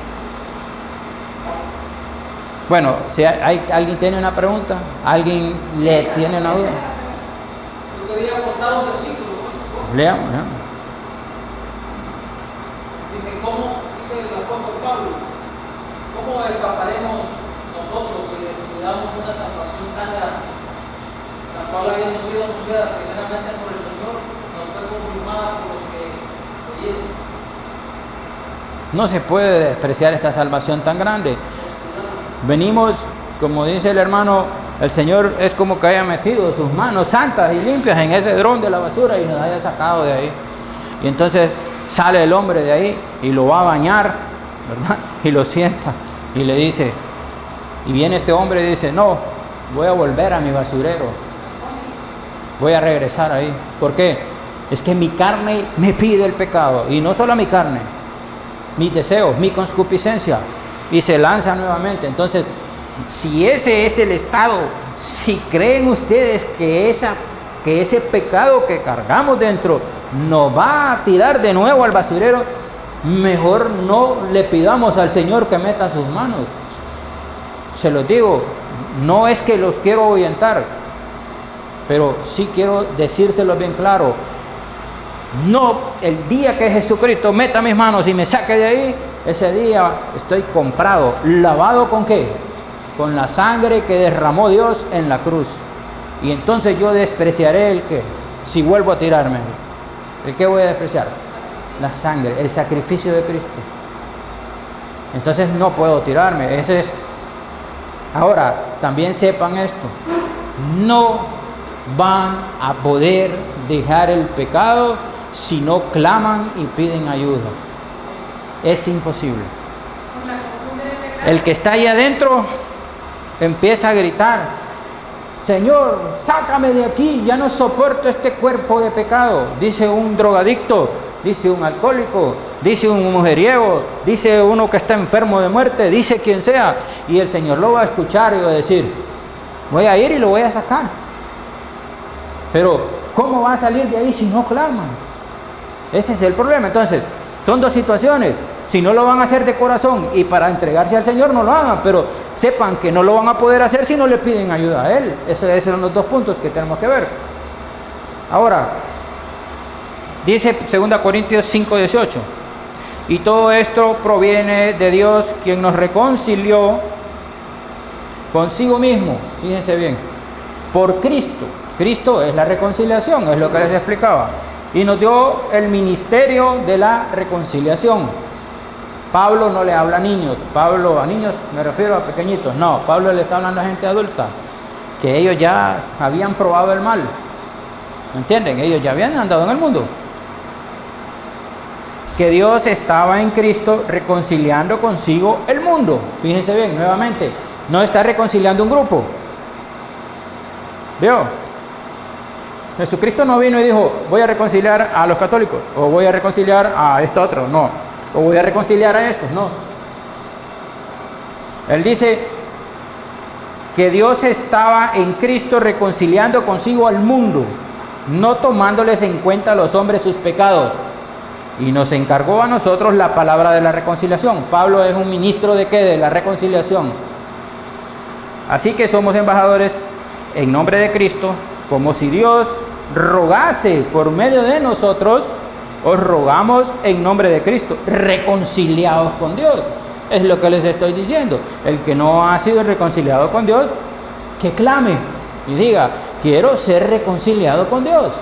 Bueno, si alguien tiene una pregunta, alguien le tiene una duda, Yo quería contar un versículo. leamos, ¿no? Dice el apóstol Pablo, ¿cómo escaparemos nosotros si descuidamos una salvación tan grande, la cual habíamos sido anunciada primeramente por el Señor, nos fue confirmada por los que oyeron? No se puede despreciar esta salvación tan grande. Venimos, como dice el hermano, El Señor es como que haya metido sus manos santas y limpias en ese dron de la basura y nos haya sacado de ahí. Y entonces sale el hombre de ahí y lo va a bañar, ¿verdad? Y lo sienta y le dice, y viene este hombre y dice, no, voy a volver a mi basurero, voy a regresar ahí. ¿Por qué? Es que mi carne me pide el pecado, y no solo mi carne, mis deseos, mi concupiscencia, y se lanza nuevamente. Entonces, si ese es el estado, si creen ustedes que ese pecado que cargamos dentro nos va a tirar de nuevo al basurero, mejor no le pidamos al Señor que meta sus manos. Se los digo, no es que los quiero ahuyentar, pero sí quiero decírselos bien claro. No, el día que Jesucristo meta mis manos y me saque de ahí, ese día estoy comprado. ¿Lavado con qué? Con la sangre que derramó Dios en la cruz. Y entonces yo despreciaré el qué, si vuelvo a tirarme. ¿El qué voy a despreciar? La sangre, el sacrificio de Cristo. Entonces no puedo tirarme. Ese es. Ahora, también sepan esto. No van a poder dejar el pecado si no claman y piden ayuda. Es imposible. El que está ahí adentro empieza a gritar, Señor, sácame de aquí, ya no soporto este cuerpo de pecado. Dice un drogadicto, dice un alcohólico, dice un mujeriego, dice uno que está enfermo de muerte, dice quien sea. Y el Señor lo va a escuchar y va a decir, voy a ir y lo voy a sacar. Pero, ¿cómo va a salir de ahí si no claman? Ese es el problema. Entonces, son dos situaciones. Si no lo van a hacer de corazón y para entregarse al Señor, no lo hagan, pero sepan que no lo van a poder hacer si no le piden ayuda a Él. Esos son los dos puntos que tenemos que ver. Ahora, dice 2 Corintios 5:18, y todo esto proviene de Dios, quien nos reconcilió consigo mismo, fíjense bien, por Cristo. Cristo es la reconciliación, es lo que les explicaba, y nos dio el ministerio de la reconciliación. Pablo no le habla a niños, a niños me refiero a pequeñitos, no, Pablo le está hablando a gente adulta, que ellos ya habían probado el mal, ¿me entienden? Ellos ya habían andado en el mundo. Que Dios estaba en Cristo reconciliando consigo el mundo. Fíjense bien, nuevamente, no está reconciliando un grupo. ¿Vio? Jesucristo no vino y dijo, voy a reconciliar a los católicos, o voy a reconciliar a esto otro, no, o voy a reconciliar a estos, no. Él dice que Dios estaba en Cristo reconciliando consigo al mundo, no tomándoles en cuenta a los hombres sus pecados, y nos encargó a nosotros la palabra de la reconciliación. Pablo es un ministro de ¿qué? De la reconciliación. Así que somos embajadores en nombre de Cristo, como si Dios rogase por medio de nosotros. Os rogamos en nombre de Cristo, reconciliados con Dios. Es lo que les estoy diciendo. El que no ha sido reconciliado con Dios, que clame y diga, quiero ser reconciliado con Dios.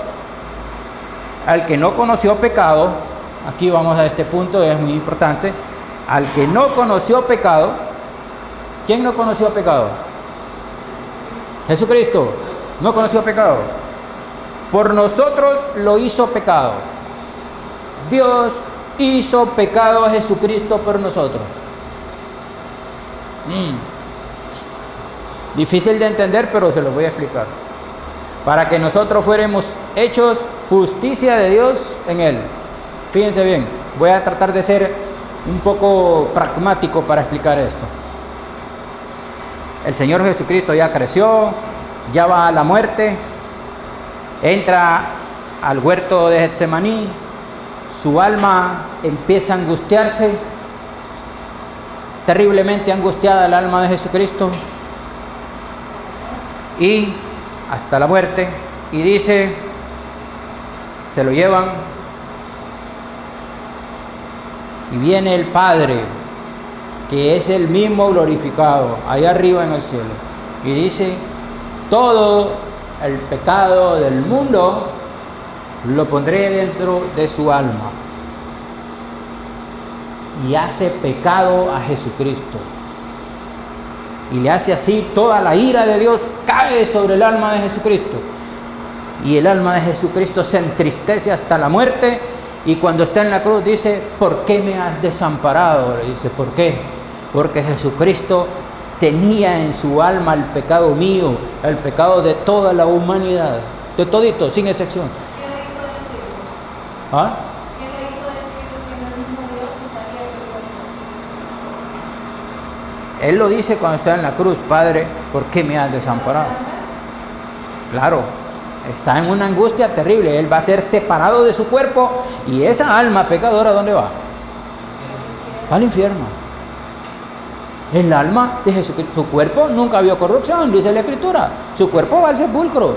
Al que no conoció pecado, aquí vamos a este punto, es muy importante. Al que no conoció pecado, ¿quién no conoció pecado? Jesucristo no conoció pecado. Por nosotros lo hizo pecado. Dios hizo pecado a Jesucristo por nosotros. Difícil de entender, pero se lo voy a explicar. Para que nosotros fuéramos hechos justicia de Dios en Él. Fíjense bien, voy a tratar de ser un poco pragmático para explicar esto. El Señor Jesucristo ya creció, ya va a la muerte, entra al huerto de Getsemaní, su alma empieza a angustiarse, terriblemente angustiada el alma de Jesucristo, y hasta la muerte, y dice, se lo llevan, y viene el Padre, que es el mismo glorificado, allá arriba en el cielo, y dice, todo el pecado del mundo lo pondré dentro de su alma, y hace pecado a Jesucristo, y le hace así toda la ira de Dios cae sobre el alma de Jesucristo. Y el alma de Jesucristo se entristece hasta la muerte. Y cuando está en la cruz dice, ¿por qué me has desamparado? Le dice, ¿por qué? Porque Jesucristo tenía en su alma el pecado mío, el pecado de toda la humanidad, de todito, sin excepción. ¿Qué le hizo decir? ¿Ah? ¿Qué le hizo decir siendo el mismo Dios y sabía que lo hacía? Él lo dice cuando está en la cruz, Padre, ¿por qué me has desamparado? Claro, está en una angustia terrible. Él va a ser separado de su cuerpo y esa alma pecadora, ¿dónde va? Al infierno. El alma de Jesucristo, su cuerpo nunca vio corrupción, dice la Escritura. Su cuerpo va al sepulcro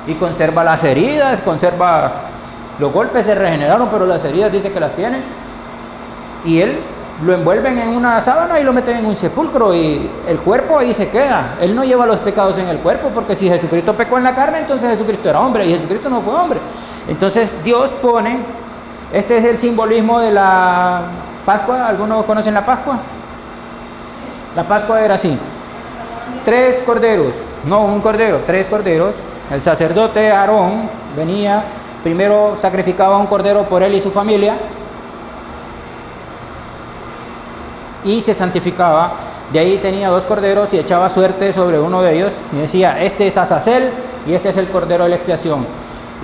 y conserva las heridas, conserva los golpes, se regeneraron, pero las heridas dice que las tiene. Y él lo envuelven en una sábana y lo meten en un sepulcro y el cuerpo ahí se queda. Él no lleva los pecados en el cuerpo, porque si Jesucristo pecó en la carne, entonces Jesucristo era hombre y Jesucristo no fue hombre. Entonces Dios pone, este es el simbolismo de la Pascua. ¿Algunos conocen la Pascua? La Pascua era así: 3 corderos, no un cordero, 3 corderos. El sacerdote Aarón venía, primero sacrificaba un cordero por él y su familia y se santificaba. De ahí tenía 2 corderos y echaba suerte sobre uno de ellos y decía, este es Azazel y este es el cordero de la expiación.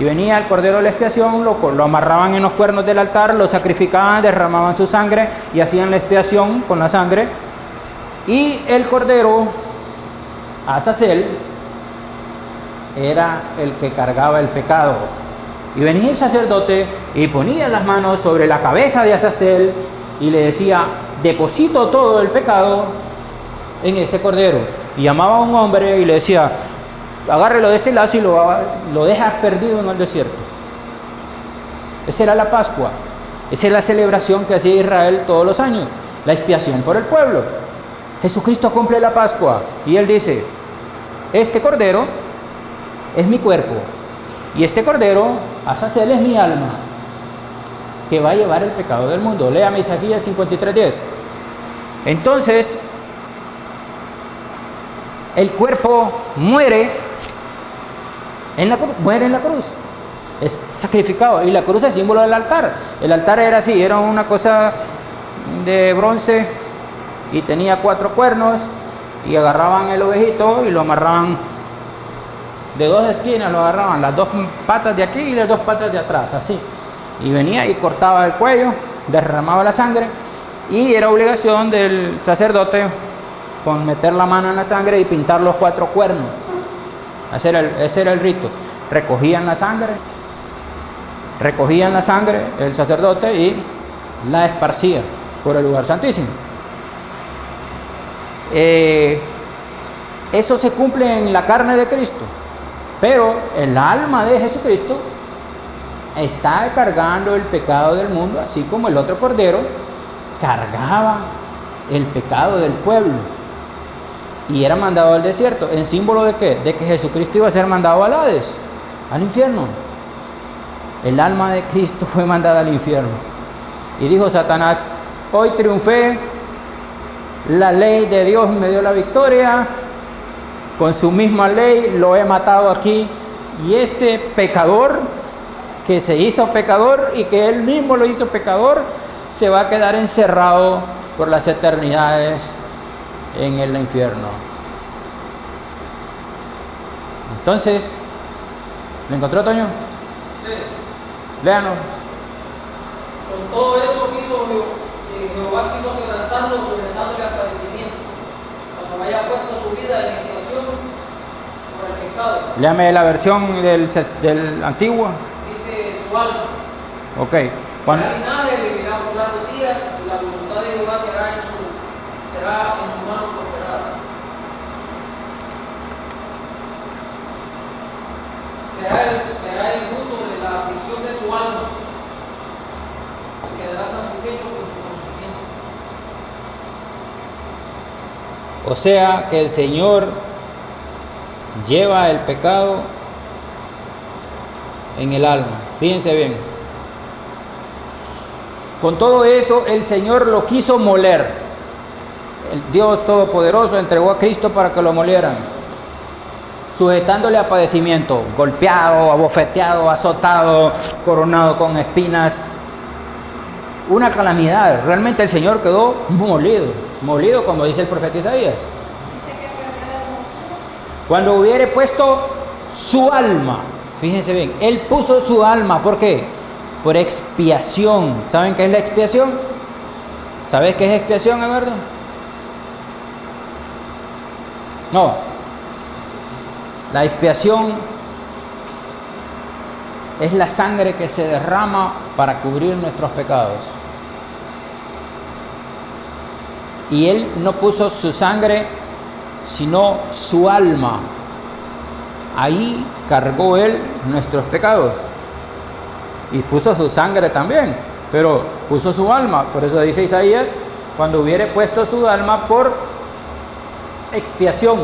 Y venía el cordero de la expiación, lo amarraban en los cuernos del altar, lo sacrificaban, derramaban su sangre y hacían la expiación con la sangre. Y el cordero, Azazel, era el que cargaba el pecado. Y venía el sacerdote y ponía las manos sobre la cabeza de Azazel y le decía, deposito todo el pecado en este cordero. Y llamaba a un hombre y le decía, agárrelo de este lazo y lo dejas perdido en el desierto. Esa era la Pascua. Esa es la celebración que hacía Israel todos los años, la expiación por el pueblo. Jesucristo cumple la Pascua y Él dice, este cordero es mi cuerpo y este cordero, Azazel, es mi alma, que va a llevar el pecado del mundo. Léame Isaías 53:10. Entonces, el cuerpo muere en la cruz, es sacrificado, y la cruz es símbolo del altar. El altar era así, era una cosa de bronce y tenía 4 cuernos, y agarraban el ovejito y lo amarraban de 2 esquinas, lo agarraban las 2 patas de aquí y las 2 patas de atrás, así, y venía y cortaba el cuello, derramaba la sangre, y era obligación del sacerdote con meter la mano en la sangre y pintar los 4 cuernos. Ese era el rito. Recogían la sangre el sacerdote y la esparcía por el lugar santísimo. Eso se cumple en la carne de Cristo, pero el alma de Jesucristo está cargando el pecado del mundo, así como el otro cordero cargaba el pecado del pueblo y era mandado al desierto. ¿En símbolo de qué? De que Jesucristo iba a ser mandado al Hades, al infierno. El alma de Cristo fue mandada al infierno. Y dijo Satanás, hoy triunfé, la ley de Dios me dio la victoria, con su misma ley lo he matado aquí, y este pecador que se hizo pecador y que él mismo lo hizo pecador, se va a quedar encerrado por las eternidades en el infierno. Entonces, ¿lo encontró, Toño? Sí. Léanos. Con todo eso Jehová quiso quebrantarlo, sujetándole al padecimiento, cuando haya puesto su vida en expiación por el pecado. Léame la versión del antiguo. Dice su alma. Ok. El linaje vivirá por largos días, y la voluntad de Jehová será en su mano prosperada. Verá el fruto de la aflicción de su alma, y quedará satisfecho con su conocimiento. O sea que el Señor lleva el pecado en el alma. Fíjense bien. Con todo eso, el Señor lo quiso moler. El Dios Todopoderoso entregó a Cristo para que lo molieran. sujetándole a padecimiento, golpeado, abofeteado, azotado, coronado con espinas. Una calamidad. Realmente el Señor quedó molido, como dice el profeta Isaías. Cuando hubiere puesto su alma, fíjense bien, Él puso su alma, ¿por qué? Por expiación. ¿Saben qué es la expiación? ¿Sabes qué es expiación, Eduardo? No. La expiación es la sangre que se derrama para cubrir nuestros pecados. Y Él no puso su sangre, sino su alma. Ahí cargó Él nuestros pecados. Y puso su sangre también, pero puso su alma. Por eso dice Isaías, cuando hubiere puesto su alma por expiación,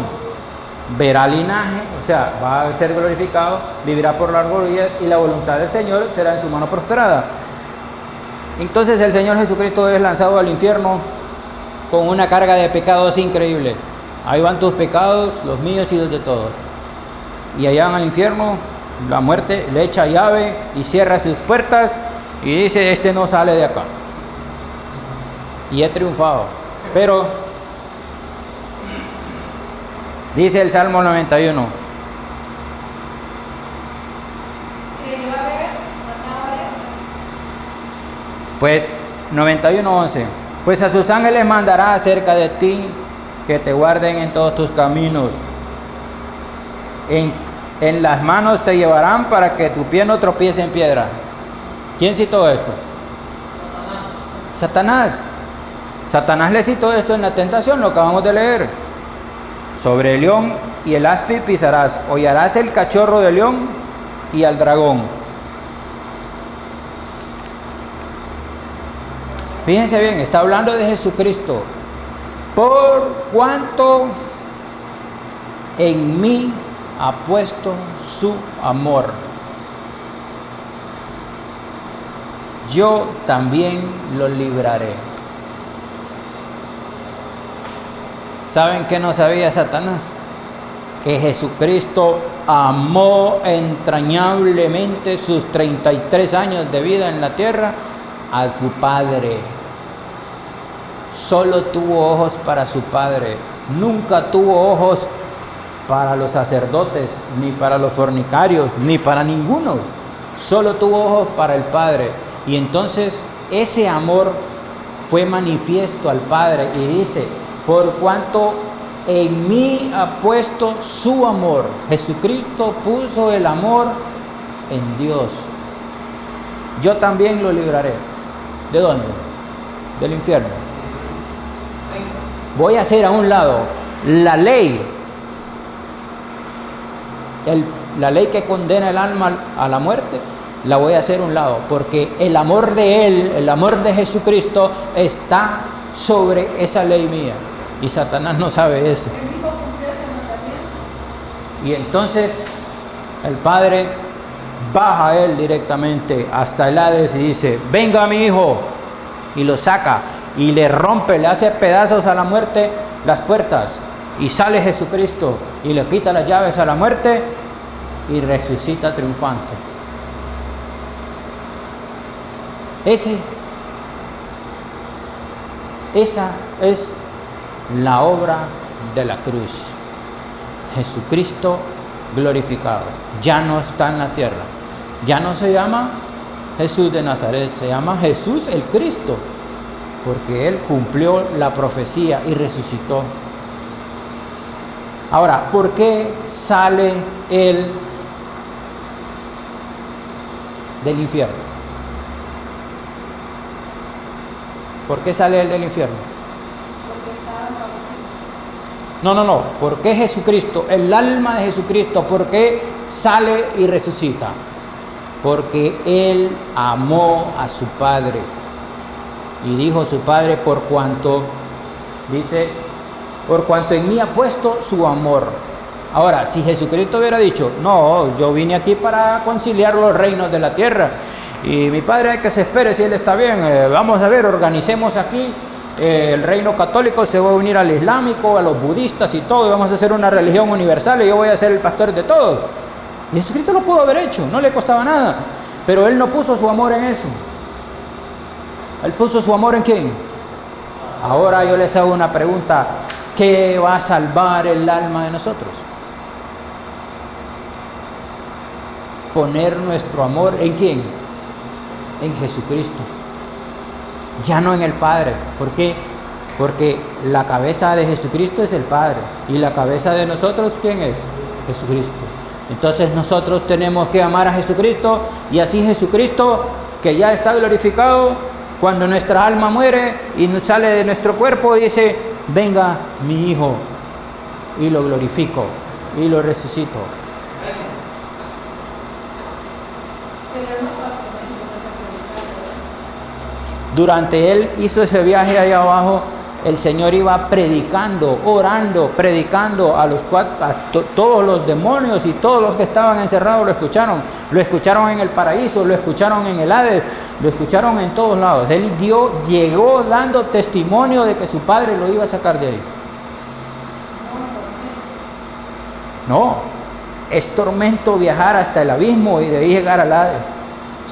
verá linaje, o sea, va a ser glorificado, vivirá por largos días y la voluntad del Señor será en su mano prosperada. Entonces el Señor Jesucristo es lanzado al infierno con una carga de pecados increíble. Ahí van tus pecados, los míos y los de todos. Y allá van al infierno, la muerte le echa llave y cierra sus puertas y dice, este no sale de acá. Y he triunfado. Pero dice el Salmo 91. Pues 91:11. Pues a sus ángeles mandará acerca de ti que te guarden en todos tus caminos. En las manos te llevarán para que tu pie no tropiece en piedra. ¿Quién citó esto? Satanás. Satanás le citó esto en la tentación, lo acabamos de leer. Sobre el león y el áspid pisarás, hollarás el cachorro del león y al dragón. Fíjense bien, está hablando de Jesucristo. Por cuanto en mí ha puesto su amor, yo también lo libraré. ¿Saben qué no sabía Satanás? Que Jesucristo amó entrañablemente sus 33 años de vida en la tierra a su Padre. Solo tuvo ojos para su Padre. Nunca tuvo ojos para los sacerdotes, ni para los fornicarios, ni para ninguno. Solo tuvo ojos para el Padre. Y entonces ese amor fue manifiesto al Padre y dice, por cuanto en mí ha puesto su amor. Jesucristo puso el amor en Dios. Yo también lo libraré. ¿De dónde? Del infierno. Voy a hacer a un lado la ley, la ley que condena el alma a la muerte, la voy a hacer a un lado, porque el amor de Él, el amor de Jesucristo está sobre esa ley mía. Y Satanás no sabe eso. Y entonces el Padre baja a Él directamente hasta el Hades y dice, venga mi hijo, y lo saca y le rompe, le hace pedazos a la muerte las puertas, y sale Jesucristo y le quita las llaves a la muerte y resucita triunfante. Esa es la obra de la cruz. Jesucristo glorificado. Ya no está en la tierra. Ya no se llama Jesús de Nazaret, se llama Jesús el Cristo, porque Él cumplió la profecía y resucitó. Ahora, ¿por qué sale Él del infierno? ¿Por qué sale Él del infierno? No. ¿Por qué Jesucristo, el alma de Jesucristo, por qué sale y resucita? Porque Él amó a su Padre. Y dijo su Padre, por cuanto en mí ha puesto su amor. Ahora, si Jesucristo hubiera dicho, no, yo vine aquí para conciliar los reinos de la tierra, y mi Padre hay que se espere si Él está bien, vamos a ver, organicemos aquí el reino católico se va a unir al islámico, a los budistas y todo, y vamos a hacer una religión universal y yo voy a ser el pastor de todos. Y Jesucristo lo pudo haber hecho, no le costaba nada, pero Él no puso su amor en eso. Él puso su amor ¿en quién? Ahora yo les hago una pregunta, ¿qué va a salvar el alma de nosotros? Poner nuestro amor ¿en quién? En Jesucristo, ya no en el Padre. ¿Por qué? Porque la cabeza de Jesucristo es el Padre y la cabeza de nosotros ¿quién es? Jesucristo. Entonces nosotros tenemos que amar a Jesucristo, y así Jesucristo, que ya está glorificado, cuando nuestra alma muere y sale de nuestro cuerpo, dice: venga mi Hijo, y lo glorifico y lo resucito. Durante Él hizo ese viaje allá abajo, el Señor iba predicando, orando, predicando a todos los demonios, y todos los que estaban encerrados lo escucharon en el paraíso, lo escucharon en el Hades, lo escucharon en todos lados. Él llegó dando testimonio de que su Padre lo iba a sacar de ahí. No, es tormento viajar hasta el abismo y de ahí llegar al Hades.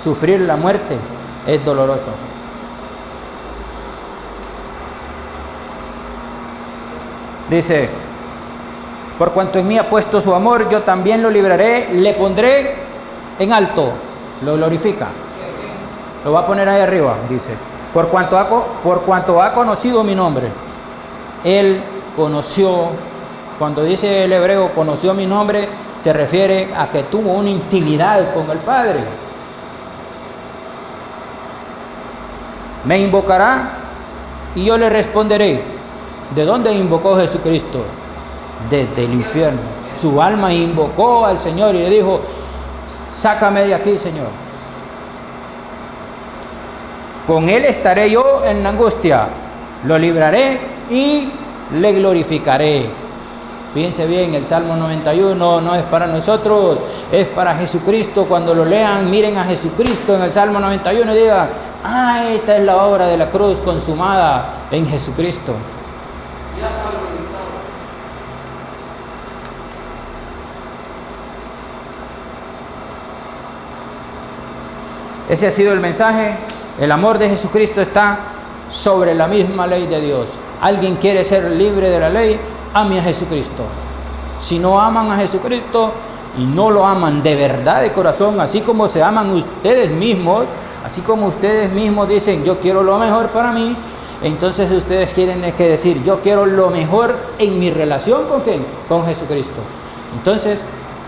Sufrir la muerte es doloroso. Dice: por cuanto en mí ha puesto su amor, yo también lo libraré, le pondré en alto. Lo glorifica. Lo va a poner ahí arriba, dice: por cuanto ha conocido mi nombre. Él conoció, cuando dice el hebreo conoció mi nombre, se refiere a que tuvo una intimidad con el Padre. Me invocará y yo le responderé. ¿De dónde invocó Jesucristo? Desde el infierno. Su alma invocó al Señor y le dijo: sácame de aquí, Señor. Con Él estaré yo en la angustia, lo libraré y le glorificaré. Fíjense bien, el Salmo 91 no es para nosotros, es para Jesucristo. Cuando lo lean, miren a Jesucristo en el Salmo 91 y digan: ah, esta es la obra de la cruz consumada en Jesucristo. Ese ha sido el mensaje. El amor de Jesucristo está sobre la misma ley de Dios. ¿Alguien quiere ser libre de la ley? Ame a Jesucristo. Si no aman a Jesucristo y no lo aman de verdad, de corazón, así como se aman ustedes mismos, así como ustedes mismos dicen: yo quiero lo mejor para mí, entonces ustedes quieren que decir: yo quiero lo mejor en mi relación con ¿quién? Con Jesucristo. Entonces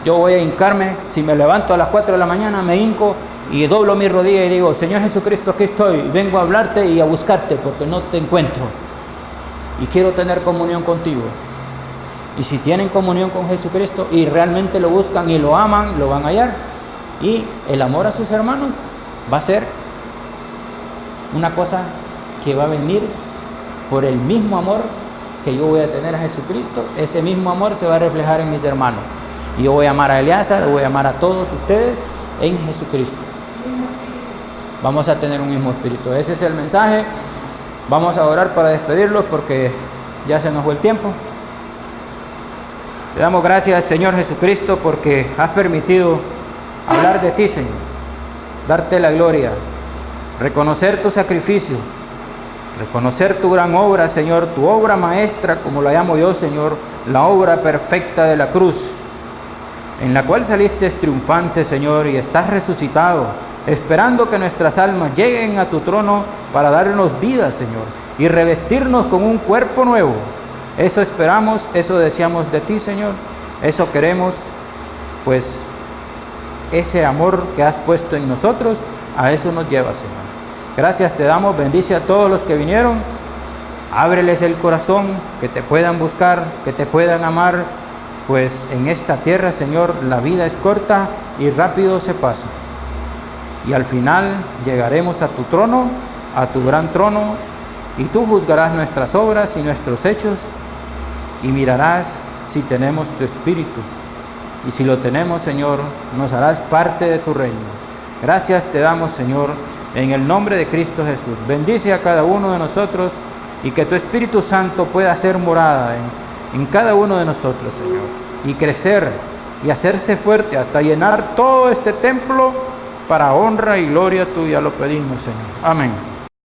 yo voy a hincarme. Si me levanto a las 4 de la mañana, me hinco y doblo mi rodilla y digo: Señor Jesucristo, aquí estoy, vengo a hablarte y a buscarte porque no te encuentro y quiero tener comunión contigo. Y si tienen comunión con Jesucristo y realmente lo buscan y lo aman, lo van a hallar. Y el amor a sus hermanos va a ser una cosa que va a venir por el mismo amor que yo voy a tener a Jesucristo. Ese mismo amor se va a reflejar en mis hermanos. Y yo voy a amar a Eleazar, voy a amar a todos ustedes en Jesucristo. Vamos a tener un mismo espíritu. Ese es el mensaje. Vamos a orar para despedirlos porque ya se nos fue el tiempo. Te damos gracias, Señor Jesucristo, porque has permitido hablar de ti, Señor, darte la gloria, reconocer tu sacrificio, reconocer tu gran obra, Señor, tu obra maestra, como la llamo yo, Señor, la obra perfecta de la cruz, en la cual saliste triunfante, Señor, y estás resucitado, esperando que nuestras almas lleguen a tu trono para darnos vida, Señor, y revestirnos con un cuerpo nuevo. Eso esperamos, eso deseamos de ti, Señor, eso queremos, pues ese amor que has puesto en nosotros, a eso nos lleva, Señor. Gracias te damos, bendice a todos los que vinieron, ábreles el corazón, que te puedan buscar, que te puedan amar, pues en esta tierra, Señor, la vida es corta y rápido se pasa. Y al final llegaremos a tu trono, a tu gran trono, y tú juzgarás nuestras obras y nuestros hechos, y mirarás si tenemos tu espíritu. Y si lo tenemos, Señor, nos harás parte de tu reino. Gracias te damos, Señor, en el nombre de Cristo Jesús. Bendice a cada uno de nosotros y que tu Espíritu Santo pueda hacer morada en cada uno de nosotros, Señor, y crecer y hacerse fuerte hasta llenar todo este templo para honra y gloria tuya, lo pedimos, Señor. Amén.